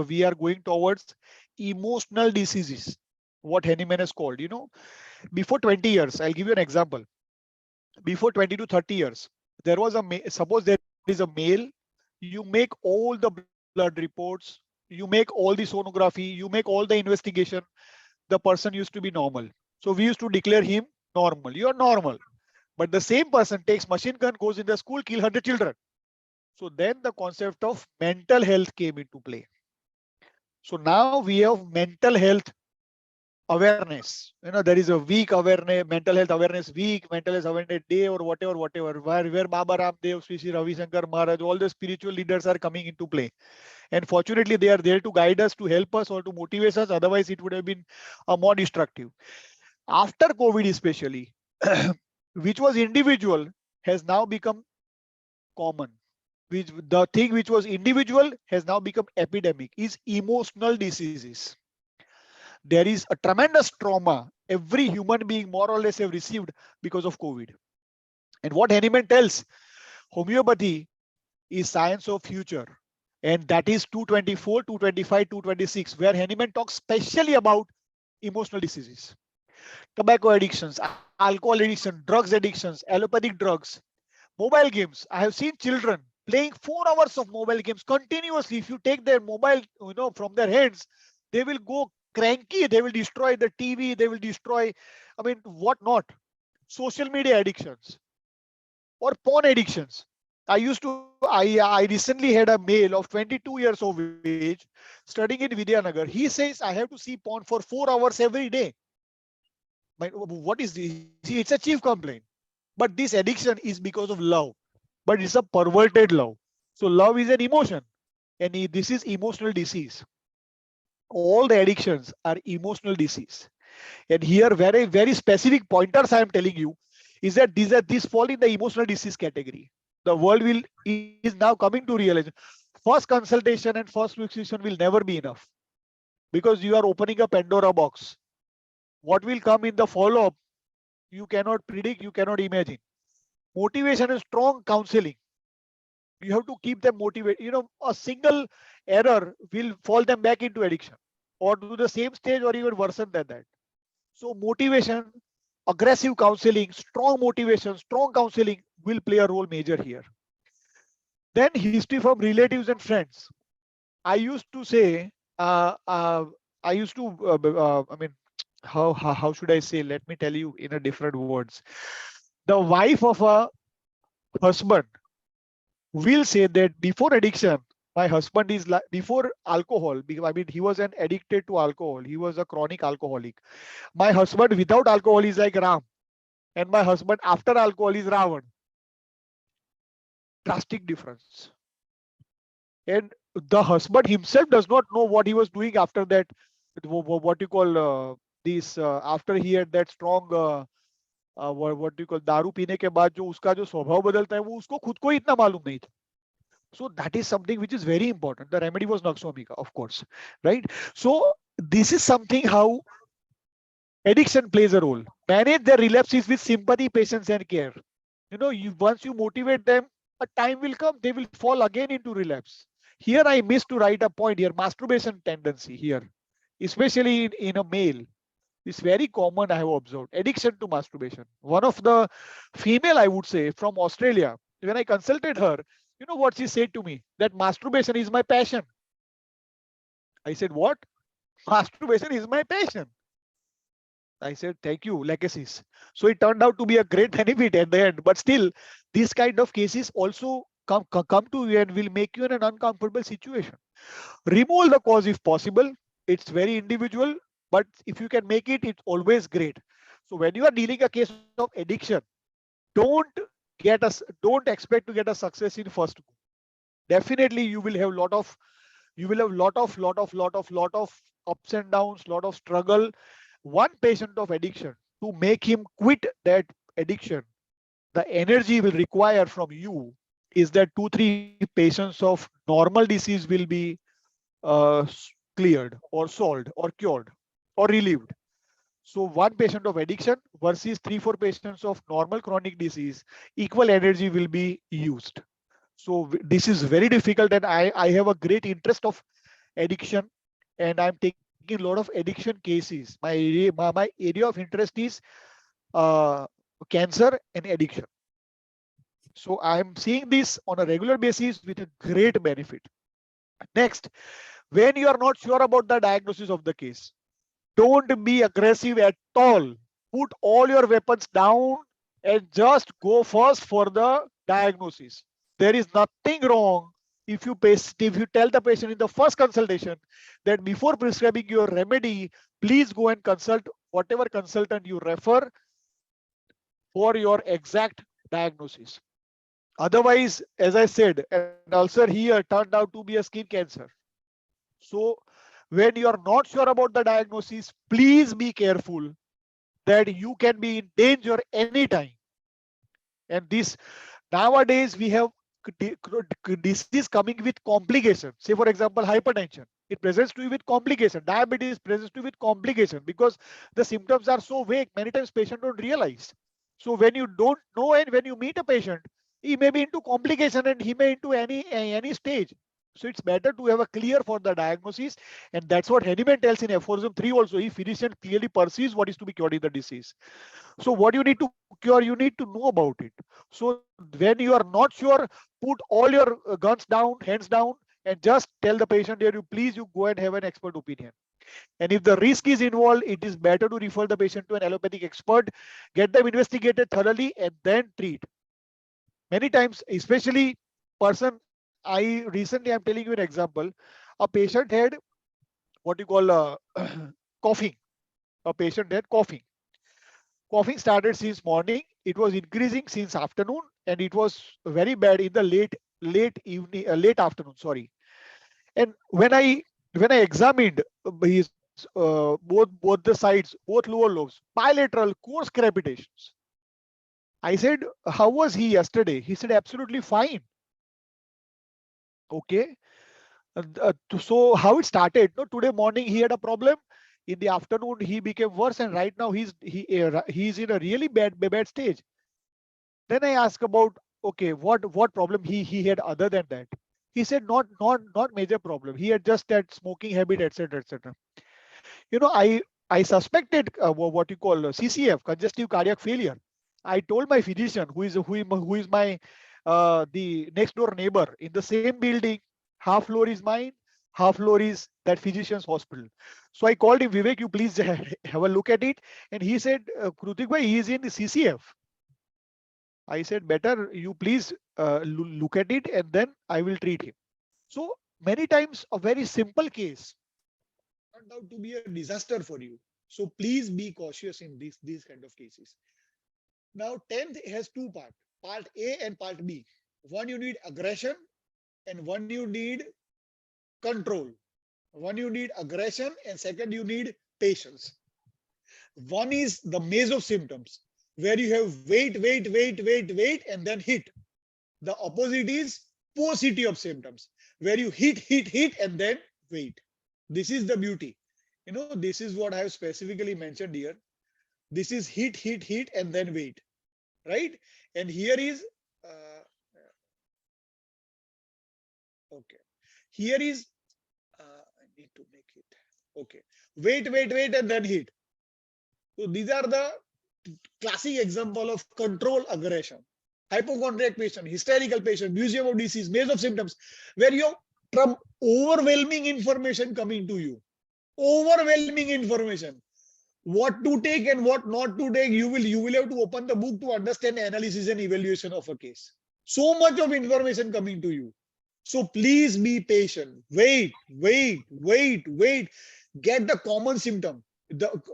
we are going towards emotional diseases, what Henneman has called. Before 20 years, I'll give you an example. Before 20 to 30 years, there was suppose there is a male, you make all the blood reports, you make all the sonography, you make all the investigation, the person used to be normal. So we used to declare him normal. You're normal. But the same person takes machine gun, goes in the school, kill 100 children. So then the concept of mental health came into play. So now we have mental health awareness. There is a week awareness, mental health awareness week, mental health awareness day, or whatever, where Baba Ramdev, Sri Sri Ravi Shankar Maharaj, all the spiritual leaders are coming into play. And fortunately, they are there to guide us, to help us, or to motivate us. Otherwise, it would have been more destructive. After COVID, especially, which was individual, has now become common. Which the thing which was individual has now become epidemic is emotional diseases. There is a tremendous trauma every human being more or less have received because of COVID. And what Hahnemann tells, homeopathy is science of future. And that is 224, 225, 226, where Hahnemann talks specially about emotional diseases, tobacco addictions, alcohol addiction, drugs addictions, allopathic drugs, mobile games. I have seen children playing 4 hours of mobile games continuously. If you take their mobile, from their hands, they will go cranky. They will destroy the TV. They will destroy, what not? Social media addictions or porn addictions. I recently had a male of 22 years of age studying in Vidyanagar. He says, I have to see porn for 4 hours every day. What is this? See, it's a chief complaint. But this addiction is because of love. But it's a perverted love. So love is an emotion. And this is emotional disease. All the addictions are emotional disease. And here, very, very specific pointers I am telling you is that these fall in the emotional disease category. The world is now coming to realize first consultation and first prescription will never be enough, because you are opening a Pandora box. What will come in the follow-up, you cannot predict, you cannot imagine. Motivation and strong counseling. You have to keep them motivated. A single error will fall them back into addiction or to the same stage or even worse than that. So motivation, aggressive counseling, strong motivation, strong counseling will play a role major here. Then history from relatives and friends. I used to say, I used to, how should I say? Let me tell you in a different words. The wife of a husband will say that before addiction, my husband is like before alcohol. He was an addicted to alcohol. He was a chronic alcoholic. My husband without alcohol is like Ram, and my husband after alcohol is Ravan. Drastic difference. And the husband himself does not know what he was doing after that. What you call this after he had that strong what do you call दारू पीने के बाद जो उसका जो स्वभाव बदलता है वो उसको खुद को इतना मालूम नहीं था. So that is something which is very important. The remedy was Naxomika, of course, right? So this is something how addiction plays a role. Manage their relapses with sympathy, patience, and care. Once you motivate them, a time will come, they will fall again into relapse. Here I missed to write a point here, masturbation tendency here, especially in a male. It's very common, I have observed. Addiction to masturbation. One of the female, I would say, from Australia, when I consulted her, you know what she said to me? That masturbation is my passion. I said, what? Masturbation is my passion. I said, thank you, legacies. So it turned out to be a great benefit at the end. But still, these kind of cases also come to you and will make you in an uncomfortable situation. Remove the cause if possible. It's very individual, but if you can make it, it's always great. So when you are dealing a case of addiction, don't expect to get a success in first go. Definitely, you will have lot of ups and downs, lot of struggle. One patient of addiction, to make him quit that addiction, the energy will require from you is that 2-3 patients of normal disease will be cleared or solved or cured or relieved. So one patient of addiction versus 3-4 patients of normal chronic disease, equal energy will be used. So this is very difficult, and I have a great interest of addiction, and I'm taking a lot of addiction cases. My area of interest is cancer and addiction. So I'm seeing this on a regular basis with a great benefit. Next, When you are not sure about the diagnosis of the case, don't be aggressive at all. Put all your weapons down and just go first for the diagnosis. There is nothing wrong if you tell the patient in the first consultation that before prescribing your remedy, please go and consult whatever consultant you refer for your exact diagnosis. Otherwise, as I said, an ulcer here turned out to be a skin cancer. So when you are not sure about the diagnosis, please be careful that you can be in danger anytime. And this nowadays we have disease coming with complication. Say for example, hypertension. It presents to you with complication. Diabetes presents to you with complication because the symptoms are so vague. Many times patients don't realize. So when you don't know and when you meet a patient, he may be into complication and he may into any stage. So it's better to have a clear for the diagnosis, and that's what Hahnemann tells in aphorism 3 also. If physician clearly perceives what is to be cured in the disease. So what you need to cure, you need to know about it. So when you are not sure, put all your guns down, hands down, and just tell the patient here, you please you go and have an expert opinion. And if the risk is involved, it is better to refer the patient to an allopathic expert, get them investigated thoroughly, and then treat. Many times, especially person, I'm telling you an example. A patient had what you call coughing. A patient had coughing. Coughing started since morning. It was increasing since afternoon, and it was very bad in the late evening, late afternoon. Sorry. And when I examined his both the sides, both lower lobes, bilateral coarse crepitations. I said, "How was he yesterday?" He said, "Absolutely fine." Okay. So how it started? No, today morning he had a problem. In the afternoon he became worse, and right now he's in a really bad stage. Then I asked about, okay, what problem he had other than that. He said not major problem. He had just that smoking habit, etc., etc. I suspected what you call CCF, congestive cardiac failure. I told my physician, who is my the next door neighbor in the same building. Half floor is mine, half floor is that physician's hospital. So I called him, Vivek, you please have a look at it. And he said, Krutik bhai, he is in the CCF. I said, better you please look at it and then I will treat him. So many times a very simple case turned out to be a disaster for you. So please be cautious in these kind of cases. Now, 10th has two parts, part A and part B. One you need aggression and one you need control. One you need aggression and second you need patience. One is the maze of symptoms where you have wait, and then hit. The opposite is paucity of symptoms where you hit, and then wait. This is the beauty. This is what I have specifically mentioned here. This is hit, and then wait, right? And here is, okay. Here is, I need to make it, okay. Wait, and then hit. So these are the classic example of control aggression. Hypochondriac patient, hysterical patient, museum of disease, maze of symptoms, where you have overwhelming information coming to you. Overwhelming information. What to take and what not to take, you will have to open the book to understand analysis and evaluation of a case. So much of information coming to you. So please be patient. Wait. Get the common symptom.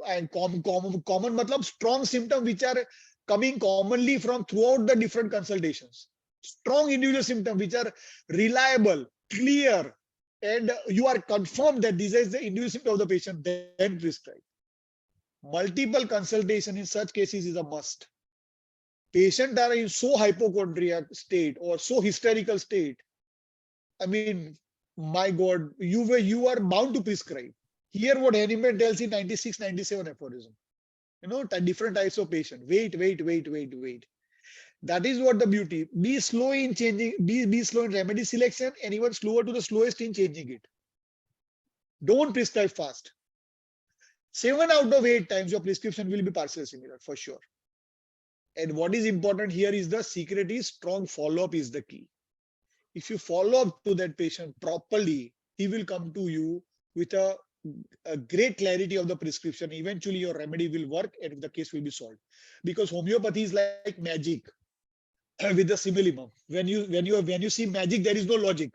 And common matlab strong symptom which are coming commonly from throughout the different consultations. Strong individual symptom which are reliable, clear, and you are confirmed that this is the individual symptom of the patient, then prescribe. Multiple consultation in such cases is a must. Patients are in so hypochondriac state or so hysterical state. I mean, my God, you are bound to prescribe. Here, what Hahnemann tells in 96, 97 aphorism. Different types of patient. Wait. That is what the beauty. Be slow in changing, be slow in remedy selection, and even slower to the slowest in changing it. Don't prescribe fast. 7 out of 8 times your prescription will be partially similar for sure. And what is important here is the secret is strong follow-up is the key. If you follow up to that patient properly, he will come to you with a great clarity of the prescription. Eventually, your remedy will work and the case will be solved. Because homeopathy is like magic with the simillimum. When you see magic, there is no logic.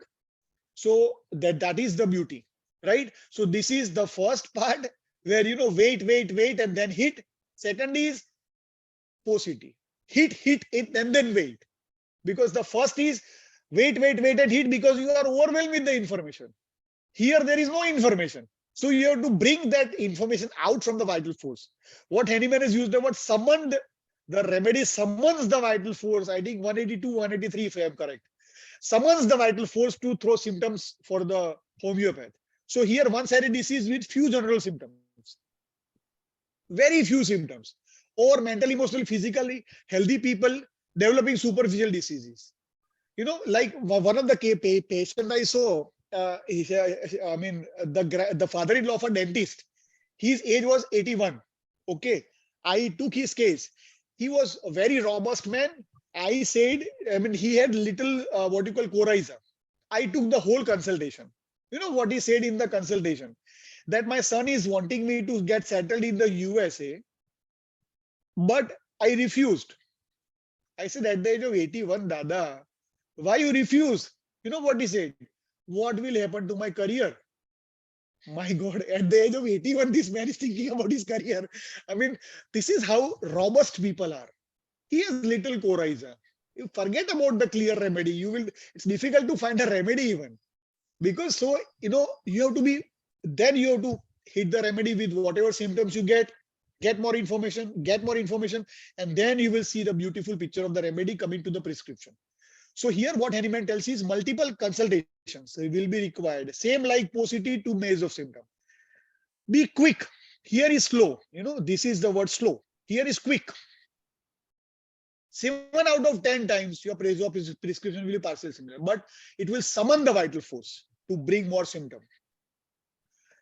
So that is the beauty, right? So this is the first part where wait, and then hit. Second is paucity. Hit it, and then wait. Because the first is wait and hit because you are overwhelmed with the information. Here there is no information. So you have to bring that information out from the vital force. What Henneman has used the word summoned, the remedy summons the vital force. I think 182, 183, if I am correct. Summons the vital force to throw symptoms for the homeopath. So here one-sided disease with few general symptoms. Very few symptoms. Or mentally, emotionally, physically healthy people developing superficial diseases. Like one of the patient I saw, the father-in-law of a dentist, his age was 81. Okay. I took his case. He was a very robust man. I said, he had little, what you call coryza. I took the whole consultation. You know what he said in the consultation? That my son is wanting me to get settled in the USA, but I refused. I said, at the age of 81, Dada, why you refuse? You know what he said? What will happen to my career? My God, at the age of 81, this man is thinking about his career. This is how robust people are. He has little coryza. You forget about the clear remedy. It's difficult to find a remedy even. Because you have to hit the remedy with whatever symptoms you get more information, and then you will see the beautiful picture of the remedy coming to the prescription. So here what Henneman tells is multiple consultations will be required. Same like paucity to maze of symptom. Be quick. Here is slow. This is the word slow. Here is quick. 7 out of 10 times your prescription will be partially similar, but it will summon the vital force to bring more symptoms.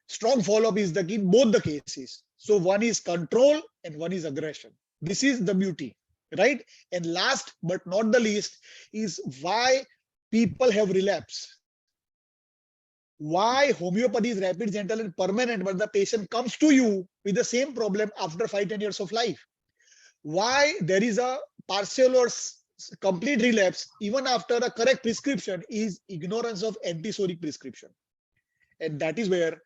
Strong follow-up is the key in both the cases. So one is control and one is aggression. This is the beauty, right? And last but not the least is why people have relapse. Why homeopathy is rapid, gentle, and permanent, but the patient comes to you with the same problem after 5-10 years of life. Why there is a partial or complete relapse even after a correct prescription is ignorance of antisoric prescription. And that is where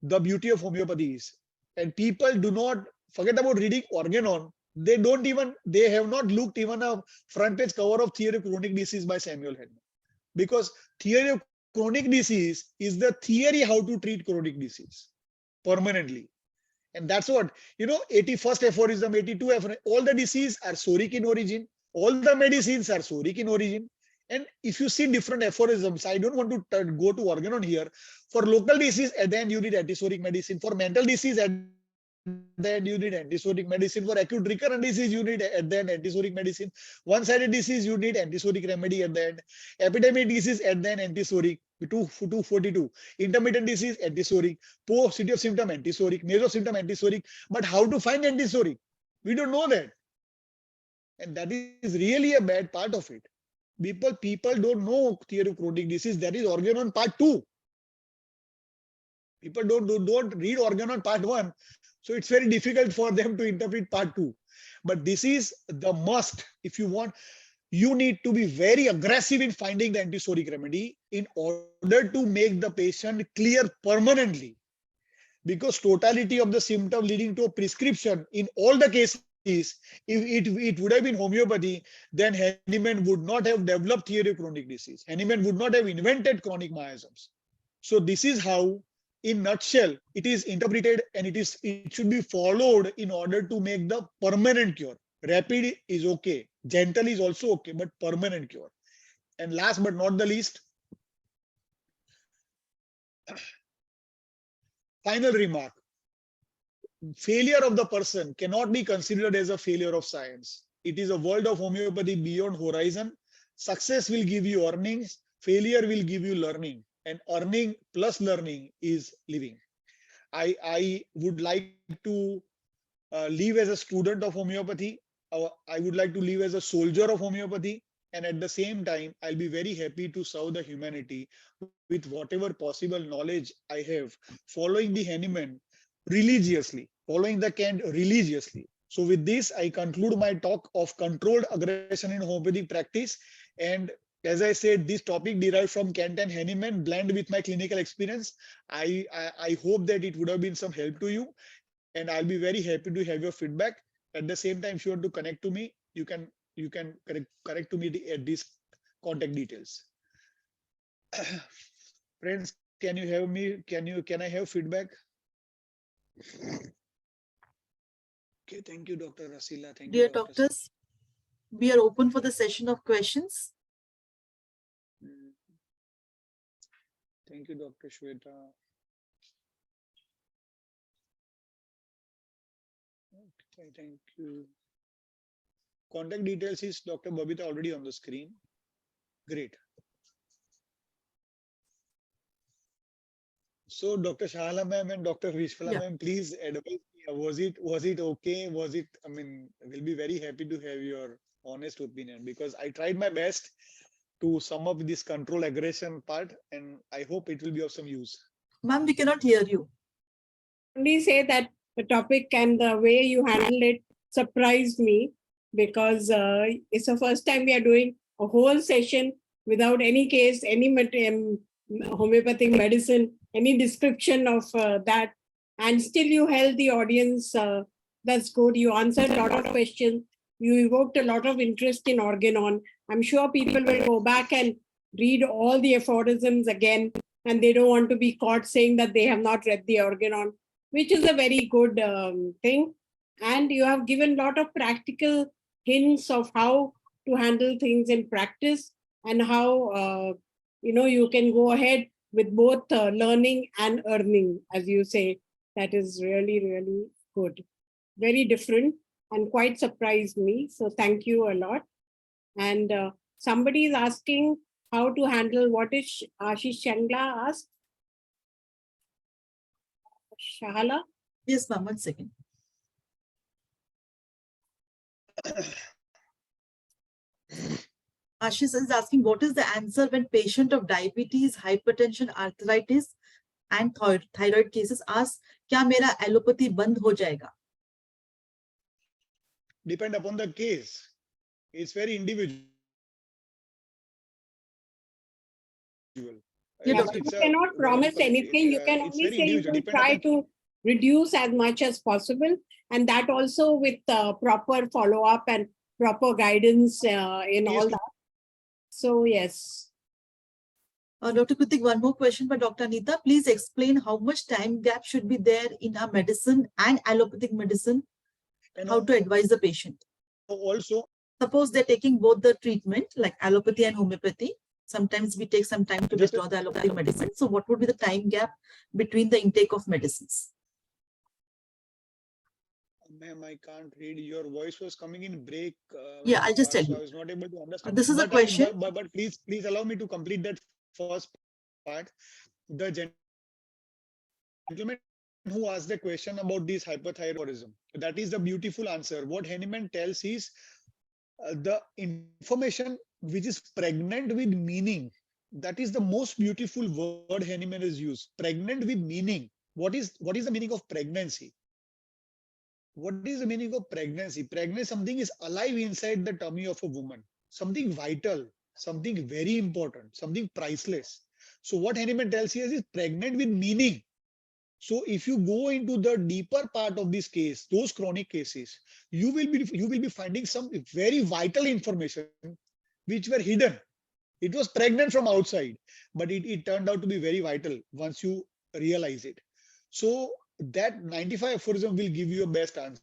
the beauty of homeopathy is. And people do not forget about reading Organon. They have not looked even a front page cover of Theory of Chronic Disease by Samuel Hahnemann. Because Theory of Chronic Disease is the theory how to treat chronic disease permanently. And that's what, 81st aphorism, 82 aphorism, all the disease are soric in origin. All the medicines are soric in origin. And if you see different aphorisms, I don't want to go to Organon here. For local disease, and then you need antisoric medicine. For mental disease, and then you need antisoric medicine. For acute recurrent disease, you need and then antisoric medicine. One-sided disease, you need antisoric remedy and then epidemic disease and then antisoric. 242. Intermittent disease, antisoric. Paucity of symptom, antisoric. Maze of symptom, antisoric. But how to find antisoric? We don't know that. And that is really a bad part of it. People don't know Theory of Chronic Disease. That is Organon part 2. People don't read Organon part 1. So it's very difficult for them to interpret part 2. But this is the must. If you want, you need to be very aggressive in finding the antisoric remedy in order to make the patient clear permanently. Because totality of the symptom leading to a prescription in all the cases, if it would have been homeopathy, then Hahnemann would not have developed Theory of Chronic Disease. Hahnemann would not have invented chronic miasms. So this is how, in nutshell, it is interpreted, and it should be followed in order to make the permanent cure. Rapid is okay, gentle is also okay, but permanent cure. And last but not the least, final remark. Failure of the person cannot be considered as a failure of science. It is a world of homeopathy beyond horizon. Success will give you earnings. Failure will give you learning. And earning plus learning is living. I would like to live as a student of homeopathy. I would like to live as a soldier of homeopathy. and at the same time, I'll be very happy to serve the humanity with whatever possible knowledge I have, following the Hanuman religiously, following the Kant religiously. So with this, I conclude my talk of controlled aggression in homeopathic practice. And as I said, this topic derived from Kant and Hahnemann, blend with my clinical experience. I hope that it would have been some help to you, and I'll be very happy to have your feedback. At the same time, if you want to connect to me, you can correct to me at these contact details. Friends, can you have me? Can I have feedback? Okay, thank you, Dr. Rasila. Thank you, Dear Dr. doctors, we are open for the session of questions. Thank you, Dr. Shweta. Okay, thank you. Contact details is Dr. Babita already on the screen. Great. So Dr. Shahala ma'am and Dr. Vishwala Yeah. ma'am, please advise me. Was it okay? Was it, I mean, we'll be very happy to have your honest opinion, because I tried my best to sum up this control aggression part, and I hope it will be of some use. Ma'am, we cannot hear you. Only say that the topic and the way you handle it surprised me, because it's the first time we are doing a whole session without any case, any homeopathic medicine, any description of that, and still you held the audience. That's good. You answered a lot of questions. You evoked a lot of interest in organon. I'm sure people will go back and read all the aphorisms again, and they don't want to be caught saying that they have not read the organon, which is a very good thing. And you have given a lot of practical hints of how to handle things in practice, and how you can go ahead with both learning and earning, as you say. That is really, really good. Very different and quite surprised me. So thank you a lot. And somebody is asking how to handle, what is Ashish Changla asked? Shahala? Yes, ma'am, 1 second. Ashish is asking, what is the answer when patient of diabetes, hypertension, arthritis, and thyroid cases ask, "Kya mera allopathy band ho jayega?" Depend upon the case. It's very individual. Yeah, But you cannot promise anything. You can It's only very say you individual. will Depend try upon to reduce as much as possible, and that also with proper follow-up and proper guidance in all that. So yes. Dr. Krutik, one more question by Dr. Anita. Please explain how much time gap should be there in our medicine and allopathic medicine, and how to advise the patient. also, Suppose they're taking both the treatment, like allopathy and homeopathy. Sometimes we take some time to Just withdraw the allopathic medicine. So what would be the time gap between the intake of medicines? ma'am, I can't read. Your voice was coming in break. Yeah, I'll just tell so you. I was not able to understand. This is a question. But please allow me to complete that first part. The gentleman who asked the question about this hyperthyroidism, that is the beautiful answer. What Hahnemann tells is the information which is pregnant with meaning. That is the most beautiful word Hahnemann has used. Pregnant with meaning. What is the meaning of pregnancy? What is the meaning of pregnancy? Pregnancy, something is alive inside the tummy of a woman. Something vital, something very important, something priceless. So what Hahnemann tells here is pregnant with meaning. So if you go into the deeper part of this case, those chronic cases, you will be finding some very vital information which were hidden. It was pregnant from outside, but it turned out to be very vital once you realize it. So that 95 aphorism will give you a best answer.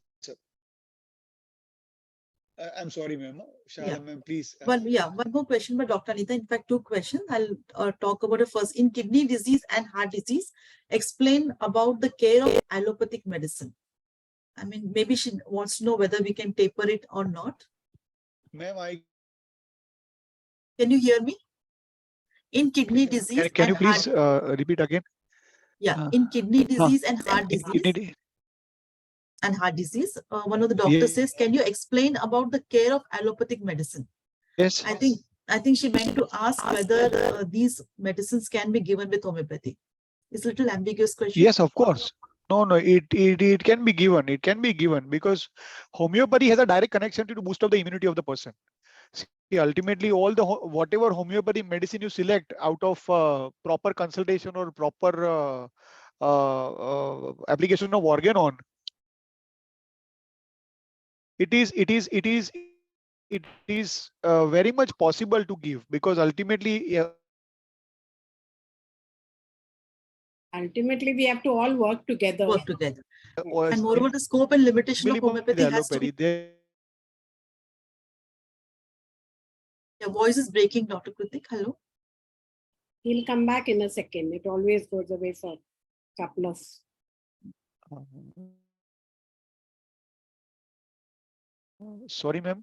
I'm sorry, ma'am. Shahala, ma'am, please. One more question by Dr. Anita. In fact, two questions. I'll talk about it first. In kidney disease and heart disease, explain about the care of allopathic medicine. I mean, maybe she wants to know whether we can taper it or not. Ma'am, Can you hear me? In kidney disease Can you and please heart, repeat again? in kidney disease and heart disease. One of the doctors says, can you explain about the care of allopathic medicine? Yes. I think she meant to ask whether these medicines can be given with homeopathy. It's a little ambiguous question. Yes, of course. No, no, it can be given. It can be given because homeopathy has a direct connection to boost of the immunity of the person. See, ultimately, all the whatever homeopathy medicine you select out of proper consultation or proper application of organ on, it is very much possible to give because ultimately Ultimately, we have to all work together. Work together. was And moreover, the scope and limitation of minimum homeopathy has to allopathy. be. Your voice is breaking, Dr. Krutik. Hello. He'll come back in a second. It always goes away for a couple of. Sorry, ma'am.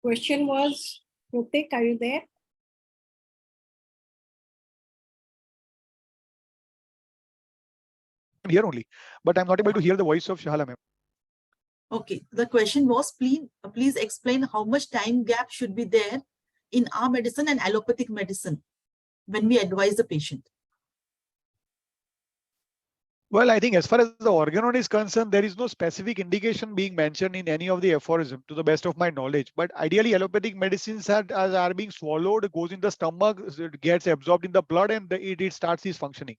Question was, Krutik, are you there? Here only, but I'm not able to hear the voice of Shahala, ma'am. Okay. The question was, please explain how much time gap should be there in our medicine and allopathic medicine when we advise the patient. Well, I think as far as the organon is concerned, there is no specific indication being mentioned in any of the aphorism, to the best of my knowledge. But ideally, allopathic medicines are being swallowed, goes in the stomach, it gets absorbed in the blood, and it starts its functioning.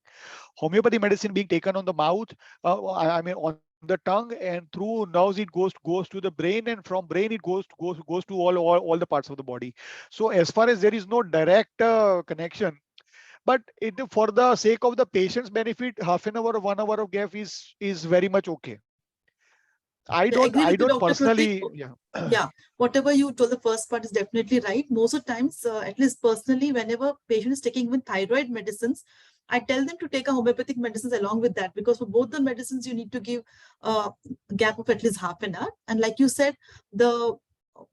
Homeopathy medicine being taken on the mouth, I mean on the tongue, and through nose it goes to the brain, and from brain it goes to all the parts of the body. So as far as there is no direct connection, but for the sake of the patient's benefit, half an hour or 1 hour of gap is very much okay. I I agree with you, don't Dr. Krutik. personally, yeah. Yeah, whatever you told, the first part is definitely right. Most of the times, at least personally, whenever patient is taking even thyroid medicines, I tell them to take a homeopathic medicines along with that, because for both the medicines you need to give a gap of at least half an hour. And like you said, the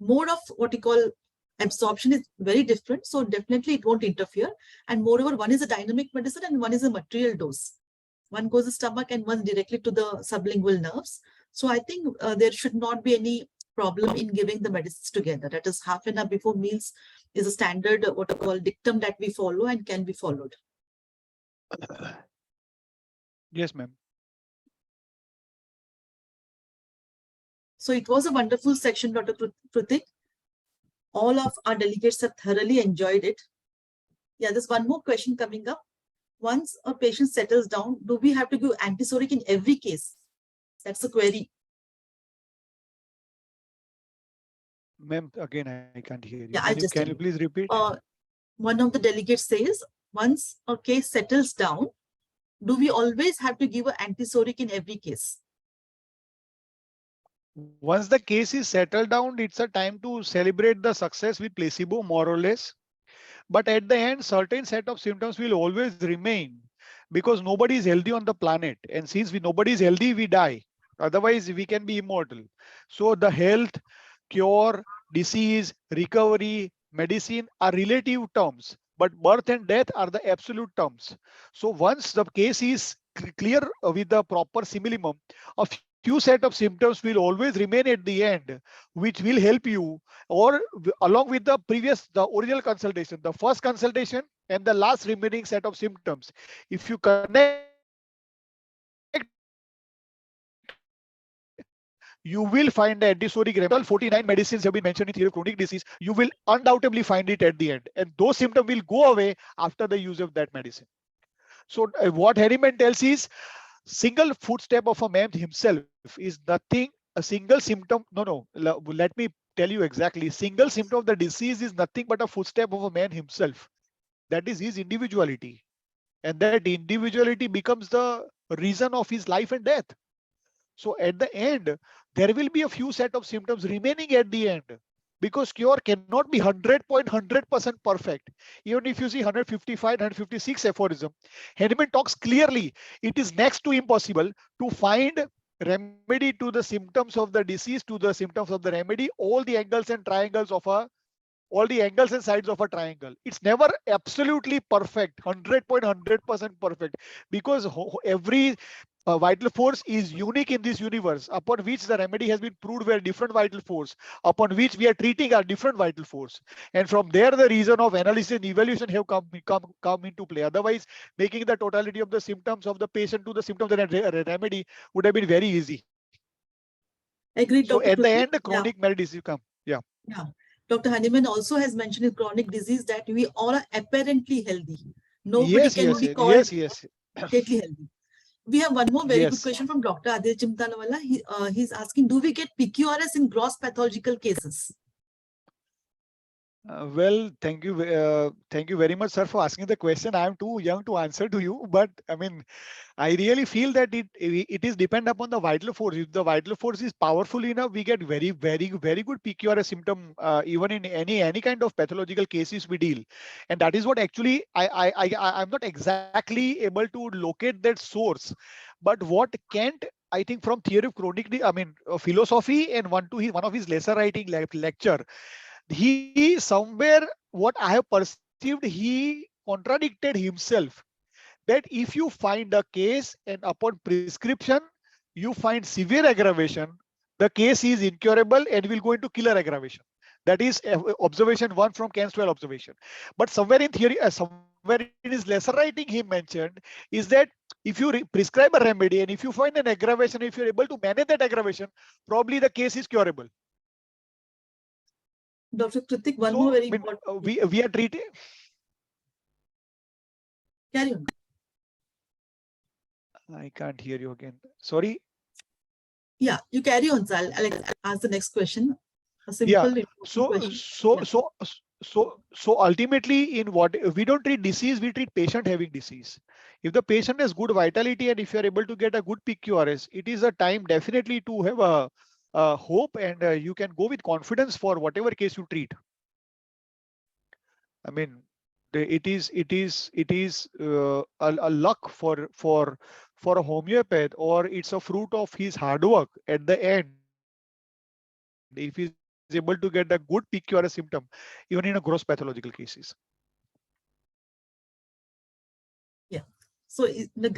mode of what you call absorption is very different, so definitely it won't interfere. And moreover, one is a dynamic medicine and one is a material dose. One goes to the stomach and one directly to the sublingual nerves. So I think there should not be any problem in giving the medicines together. That is, half an hour before meals is a standard what I call dictum that we follow and can be followed. Yes, ma'am. So it was a wonderful section, Dr. Krutik. All of our delegates have thoroughly enjoyed it. Yeah, there's one more question coming up. Once a patient settles down, do we have to give antisoric in every case? That's the query. Ma'am, again, I can't hear you. Yeah, I'll just Can tell you you. please repeat? One of the delegates says, once a case settles down, do we always have to give an antisoric in every case? Once the case is settled down, it's a time to celebrate the success with placebo, more or less. But at the end, certain set of symptoms will always remain because nobody is healthy on the planet. And since nobody is healthy, we die. Otherwise, we can be immortal. So the health, cure, disease, recovery, medicine are relative terms, but birth and death are the absolute terms. So once the case is clear with the proper simillimum, a few set of symptoms will always remain at the end, which will help you, or along with the original consultation, the first consultation and the last remaining set of symptoms. If you connect, you will find the antisoric remedy. All 49 medicines have been mentioned in theory of chronic disease. You will undoubtedly find it at the end, and those symptoms will go away after the use of that medicine. So what Harriman tells is single footstep of a man himself is nothing. A single symptom, let me tell you exactly. Single symptom of the disease is nothing but a footstep of a man himself. That is his individuality, and that individuality becomes the reason of his life and death. So at the end, there will be a few set of symptoms remaining at the end, because cure cannot be 100% perfect. Even if you see 155, 156 aphorism, Henneman talks clearly. It is next to impossible to find remedy to the symptoms of the disease, to the symptoms of the remedy, all the angles and sides of a triangle. It's never absolutely perfect, 100% perfect, because every vital force is unique in this universe, upon which the remedy has been proved where different vital force, upon which we are treating are different vital force. And from there, the reason of analysis and evaluation have come into play. Otherwise, making the totality of the symptoms of the patient to the symptoms and remedy would have been very easy. Agreed, So Dr. at the Krutik. end, the chronic disease come. Yeah. Yeah. Dr. Honeyman also has mentioned in chronic disease that we all are apparently healthy. Nobody Yes, can yes, be yes, called yes. completely healthy. We have one more very good Yes. question from Dr. Adil Chimtanawala. He's asking, do we get PQRS in gross pathological cases? Well, thank you very much, sir, for asking the question. I am too young to answer to you, but I mean, I really feel that it is depend upon the vital force. If the vital force is powerful enough, we get very good PQRS symptom even in any kind of pathological cases we deal, and that is what actually I'm not exactly able to locate that source, but what Kent, I think from theory of chronic, philosophy, and one of his lesser writing lecture, he somewhere, what I have perceived, he contradicted himself, that if you find a case and upon prescription you find severe aggravation, the case is incurable and will go into killer aggravation. That is observation one from Kent's 12 observation. But somewhere in theory, somewhere in his lesser writing, he mentioned is that if you prescribe a remedy and if you find an aggravation, if you're able to manage that aggravation, probably the case is curable. Dr. Krutik, one more So very I mean, important. we are treating. Carry on. I can't hear you again. Sorry. Yeah, you carry on, Sal. I'll ask the next question. A simple, Yeah. important question. So ultimately, in what we don't treat disease, we treat patient having disease. If the patient has good vitality and if you are able to get a good PQRS, it is a time definitely to have a hope, and you can go with confidence for whatever case you treat. I mean, it is a luck for a homeopath, or it's a fruit of his hard work at the end if he's able to get a good PQRS symptom, even in a gross pathological cases. Yeah. So in the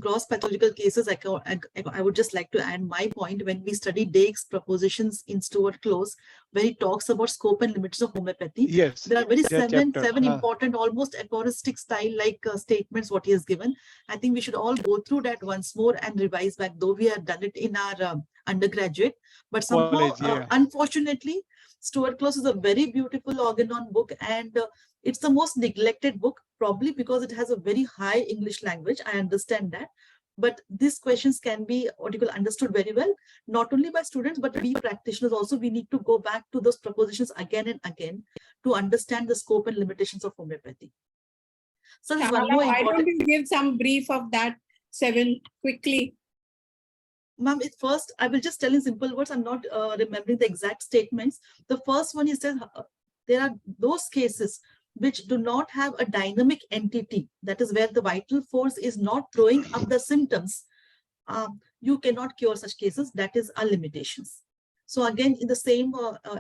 gross pathological cases, I would just like to add my point. When we study Dake's propositions in Stuart Close, where he talks about scope and limits of homeopathy, Yes, there are very that seven chapter. important, almost aphoristic style like statements what he has given. I think we should all go through that once more and revise back, though we have done it in our undergraduate. But somehow, College, yeah. unfortunately, Stuart Close is a very beautiful organon book, and it's the most neglected book, probably because it has a very high English language. I understand that. But these questions can be understood very well, not only by students, but we practitioners also. We need to go back to those propositions again and again to understand the scope and limitations of homeopathy. So there's one Shamala, more why important. don't you give some brief of that 7 quickly? Ma'am, first, I will just tell in simple words. I'm not remembering the exact statements. The first one is that there are those cases which do not have a dynamic entity. That is where the vital force is not throwing up the symptoms. You cannot cure such cases. That is our limitations. So again, in the same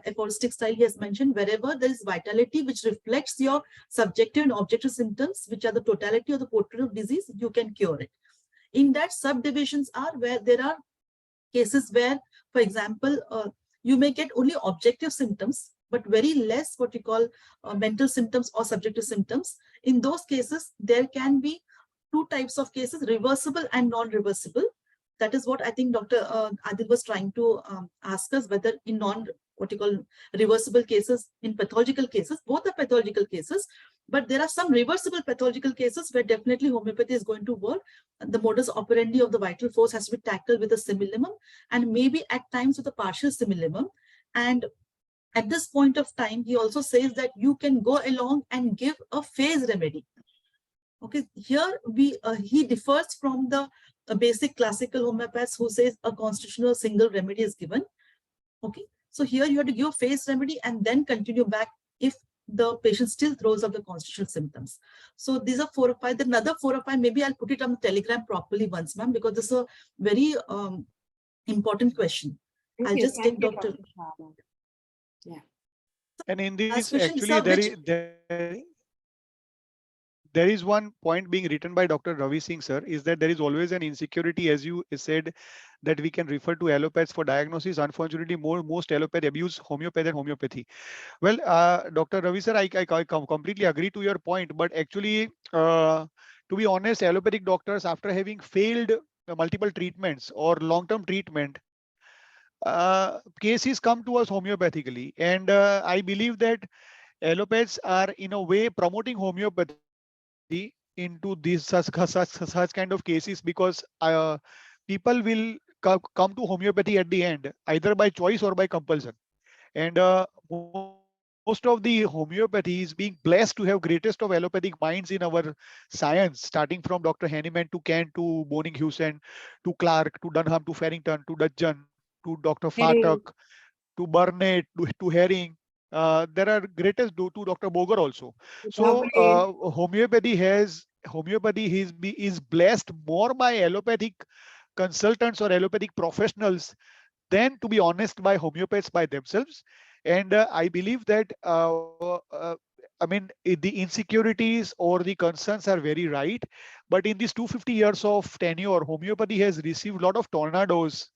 aphoristic style, he has mentioned, wherever there is vitality which reflects your subjective and objective symptoms, which are the totality of the portrait of disease, you can cure it. In that, subdivisions are where there are cases where, for example, you may get only objective symptoms, but very less what you call mental symptoms or subjective symptoms. In those cases, there can be two types of cases, reversible and non-reversible. That is what I think Dr. Adil was trying to ask us, whether in reversible cases, in pathological cases, both are pathological cases, but there are some reversible pathological cases where definitely homeopathy is going to work. The modus operandi of the vital force has to be tackled with a simillimum, and maybe at times with a partial simillimum. And at this point of time, he also says that you can go along and give a phase remedy. Okay, here he differs from the basic classical homeopaths who says a constitutional single remedy is given. Okay, so here you have to give a phase remedy and then continue back if the patient still throws up the constitutional symptoms. So these are 4 or 5. Then another 4 or 5, maybe I'll put it on the Telegram properly once, ma'am, because this is a very important question. I'll just take Dr. Yeah. And in this, Last question, actually, sir, there is one point being written by Dr. Ravi Singh sir, is that there is always an insecurity, as you said, that we can refer to allopaths for diagnosis. Unfortunately, most allopath abuse homeopathy and homeopathy. Well, Dr. Ravi sir, I completely agree to your point, but actually, to be honest, allopathic doctors, after having failed multiple treatments or long-term treatment, cases come to us homeopathically, and I believe that allopaths are in a way promoting homeopathy into these such kind of cases, because people will come to homeopathy at the end, either by choice or by compulsion. And most of the homeopathy is being blessed to have greatest of allopathic minds in our science, starting from Dr. Hahnemann to Kant to Bonning-Hewson to Clark to Dunham to Farrington to Dudgeon to Dr. Fatak Herring, to Burnett to Herring. There are greatest to Dr. Boger also. So Gabriel, homeopathy is blessed more by allopathic consultants or allopathic professionals than, to be honest, by homeopaths by themselves. And I believe that I mean, the insecurities or the concerns are very right. But in these 250 years of tenure, homeopathy has received a lot of tornadoes,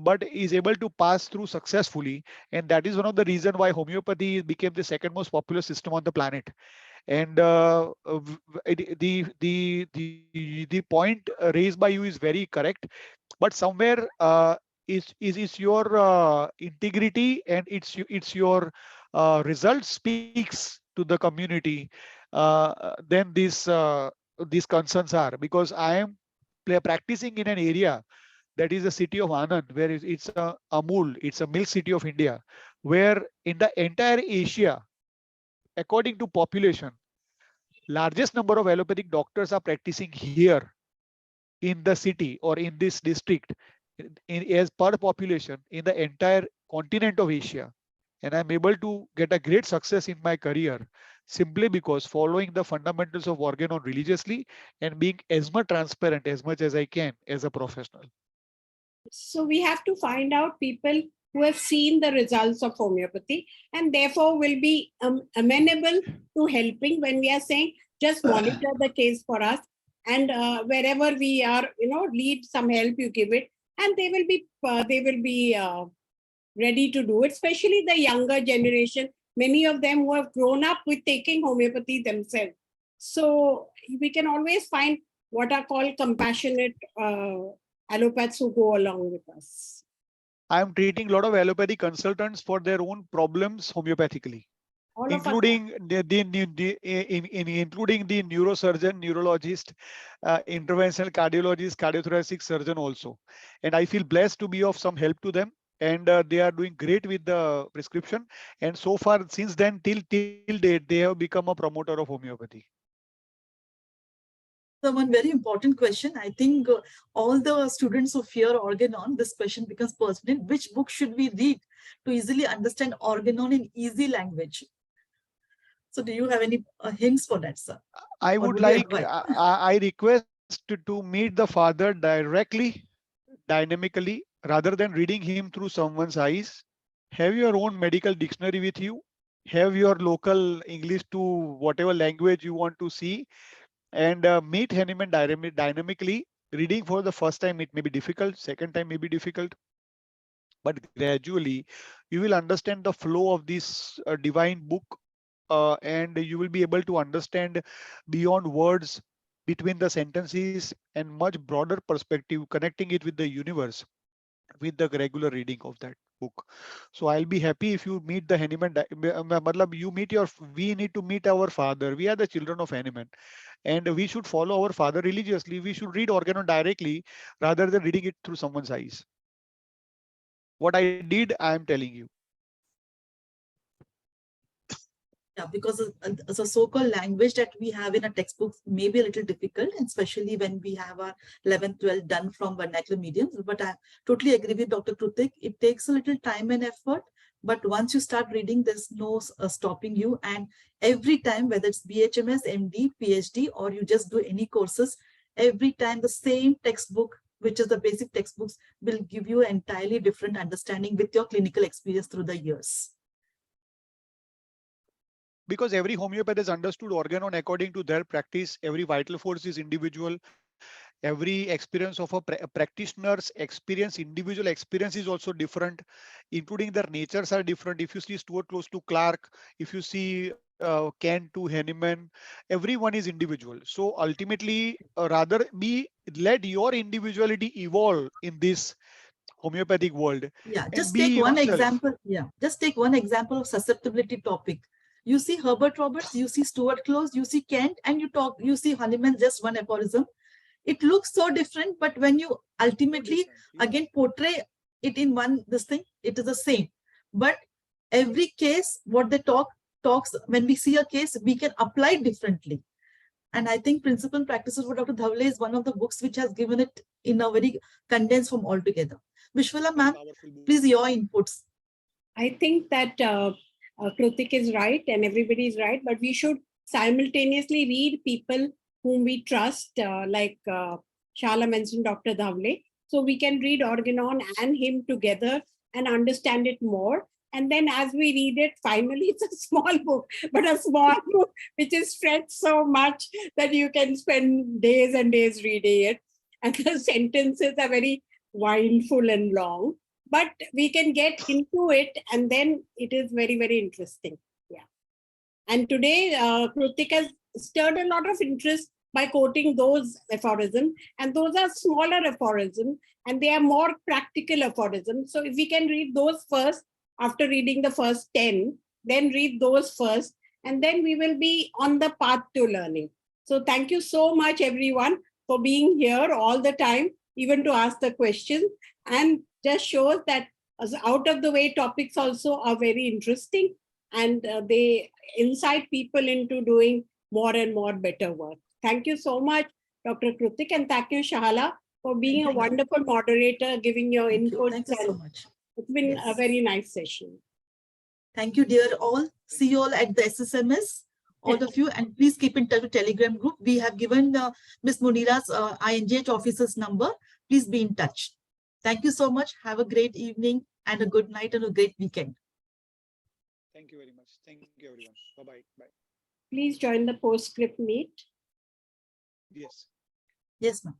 but is able to pass through successfully. And that is one of the reasons why homeopathy became the second most popular system on the planet. And the point raised by you is very correct, but somewhere is your integrity and it's your result speaks to the community, then these concerns are, because I am practicing in an area that is the city of Anand, where it's a Amul, it's a milk city of India, where in the entire Asia, according to population, largest number of allopathic doctors are practicing here in the city or in this district as per population in the entire continent of Asia. And I'm able to get a great success in my career simply because following the fundamentals of organon religiously and being as much transparent as much as I can as a professional. so we have to find out people who have seen the results of homeopathy and therefore will be amenable to helping when we are saying just monitor the case for us, and wherever we are, need some help, you give it, and they will be ready to do it, especially the younger generation, many of them who have grown up with taking homeopathy themselves. So we can always find what are called compassionate allopaths who go along with us. I'm treating a lot of allopathy consultants for their own problems homeopathically, All of us. including including the neurosurgeon, neurologist, interventional cardiologist, cardiothoracic surgeon also. And I feel blessed to be of some help to them. And they are doing great with the prescription. And so far, since then till date, they have become a promoter of homeopathy. So one very important question. I think all the students who fear organon, this question becomes pertinent. Which book should we read to easily understand organon in easy language? So do you have any hints for that, sir? I Or would would you like, advise? I request to meet the father directly, dynamically, rather than reading him through someone's eyes. Have your own medical dictionary with you. Have your local English to whatever language you want to see, and meet Hahnemann dynamically. Reading for the first time, it may be difficult. Second time may be difficult. But gradually, you will understand the flow of this divine book, and you will be able to understand beyond words, between the sentences, and much broader perspective, connecting it with the universe with the regular reading of that book. So I'll be happy if you meet the Hahnemann. Matlab, you meet your. We need to meet our father. We are the children of Hahnemann, and we should follow our father religiously. We should read organon directly rather than reading it through someone's eyes. What I did, I am telling you. Yeah, because the so-called language that we have in a textbook may be a little difficult, and especially when we have our 11th, 12th done from vernacular mediums. But I totally agree with Dr. Krutik. It takes a little time and effort, but once you start reading, there's no stopping you. And every time, whether it's BHMS, MD, PhD, or you just do any courses, every time the same textbook, which is the basic textbooks, will give you an entirely different understanding with your clinical experience through the years. because every homeopath has understood organon according to their practice. Every vital force is individual. Every experience of a practitioner's experience, individual experience is also different, including their natures are different. If you see Stuart close to Clark, if you see Kent to Henneman, everyone is individual. So ultimately, rather be let your individuality evolve in this homeopathic world Yeah, and just take be one yourself. example. Yeah, just take one example of susceptibility topic. You see Herbert Roberts, you see Stuart Close, you see Kent, and you see Honeyman, just one aphorism. It looks so different, but when you So ultimately different. Yes. again portray it in one this thing, it is the same. But every case, what they talks when we see a case, we can apply it differently. And I think Principle and Practices for Dr. Dhavle is one of the books which has given it in a very condensed form altogether. Vishwala ma'am, Powerful book. please your inputs. I think that Krutik is right and everybody is right, but we should simultaneously read people whom we trust, like Shala mentioned Dr. Dhavle. So we can read Organon and him together and understand it more. And then as we read it, finally, it's a small book, but a small book which is stretched so much that you can spend days and days reading it. And the sentences are very windful and long, but we can get into it and then it is very, very interesting. Yeah. And today, Krutik has stirred a lot of interest by quoting those aphorisms, and those are smaller aphorisms and they are more practical aphorisms. So if we can read those first after reading the first 10, then read those first, and then we will be on the path to learning. So thank you so much, everyone, for being here all the time, even to ask the questions, and just shows that out of the way topics also are very interesting, and they incite people into doing more and more better work. Thank you so much, Dr. Krutik, and thank you, Shahala, for being a Thank you. wonderful moderator, giving your Thank you. inputs. Thank you so And much. it's been a Yes. very nice session. Thank you, dear all. See you all at the SSMS, all of you, and please keep in touch with Telegram group. We have given Miss Munira's INGH officer's number. Please be in touch. Thank you so much. Have a great evening and a good night and a great weekend. Thank you very much. Thank you, everyone. Bye-bye. Bye. Please join the postscript meet. Yes. Yes, ma'am.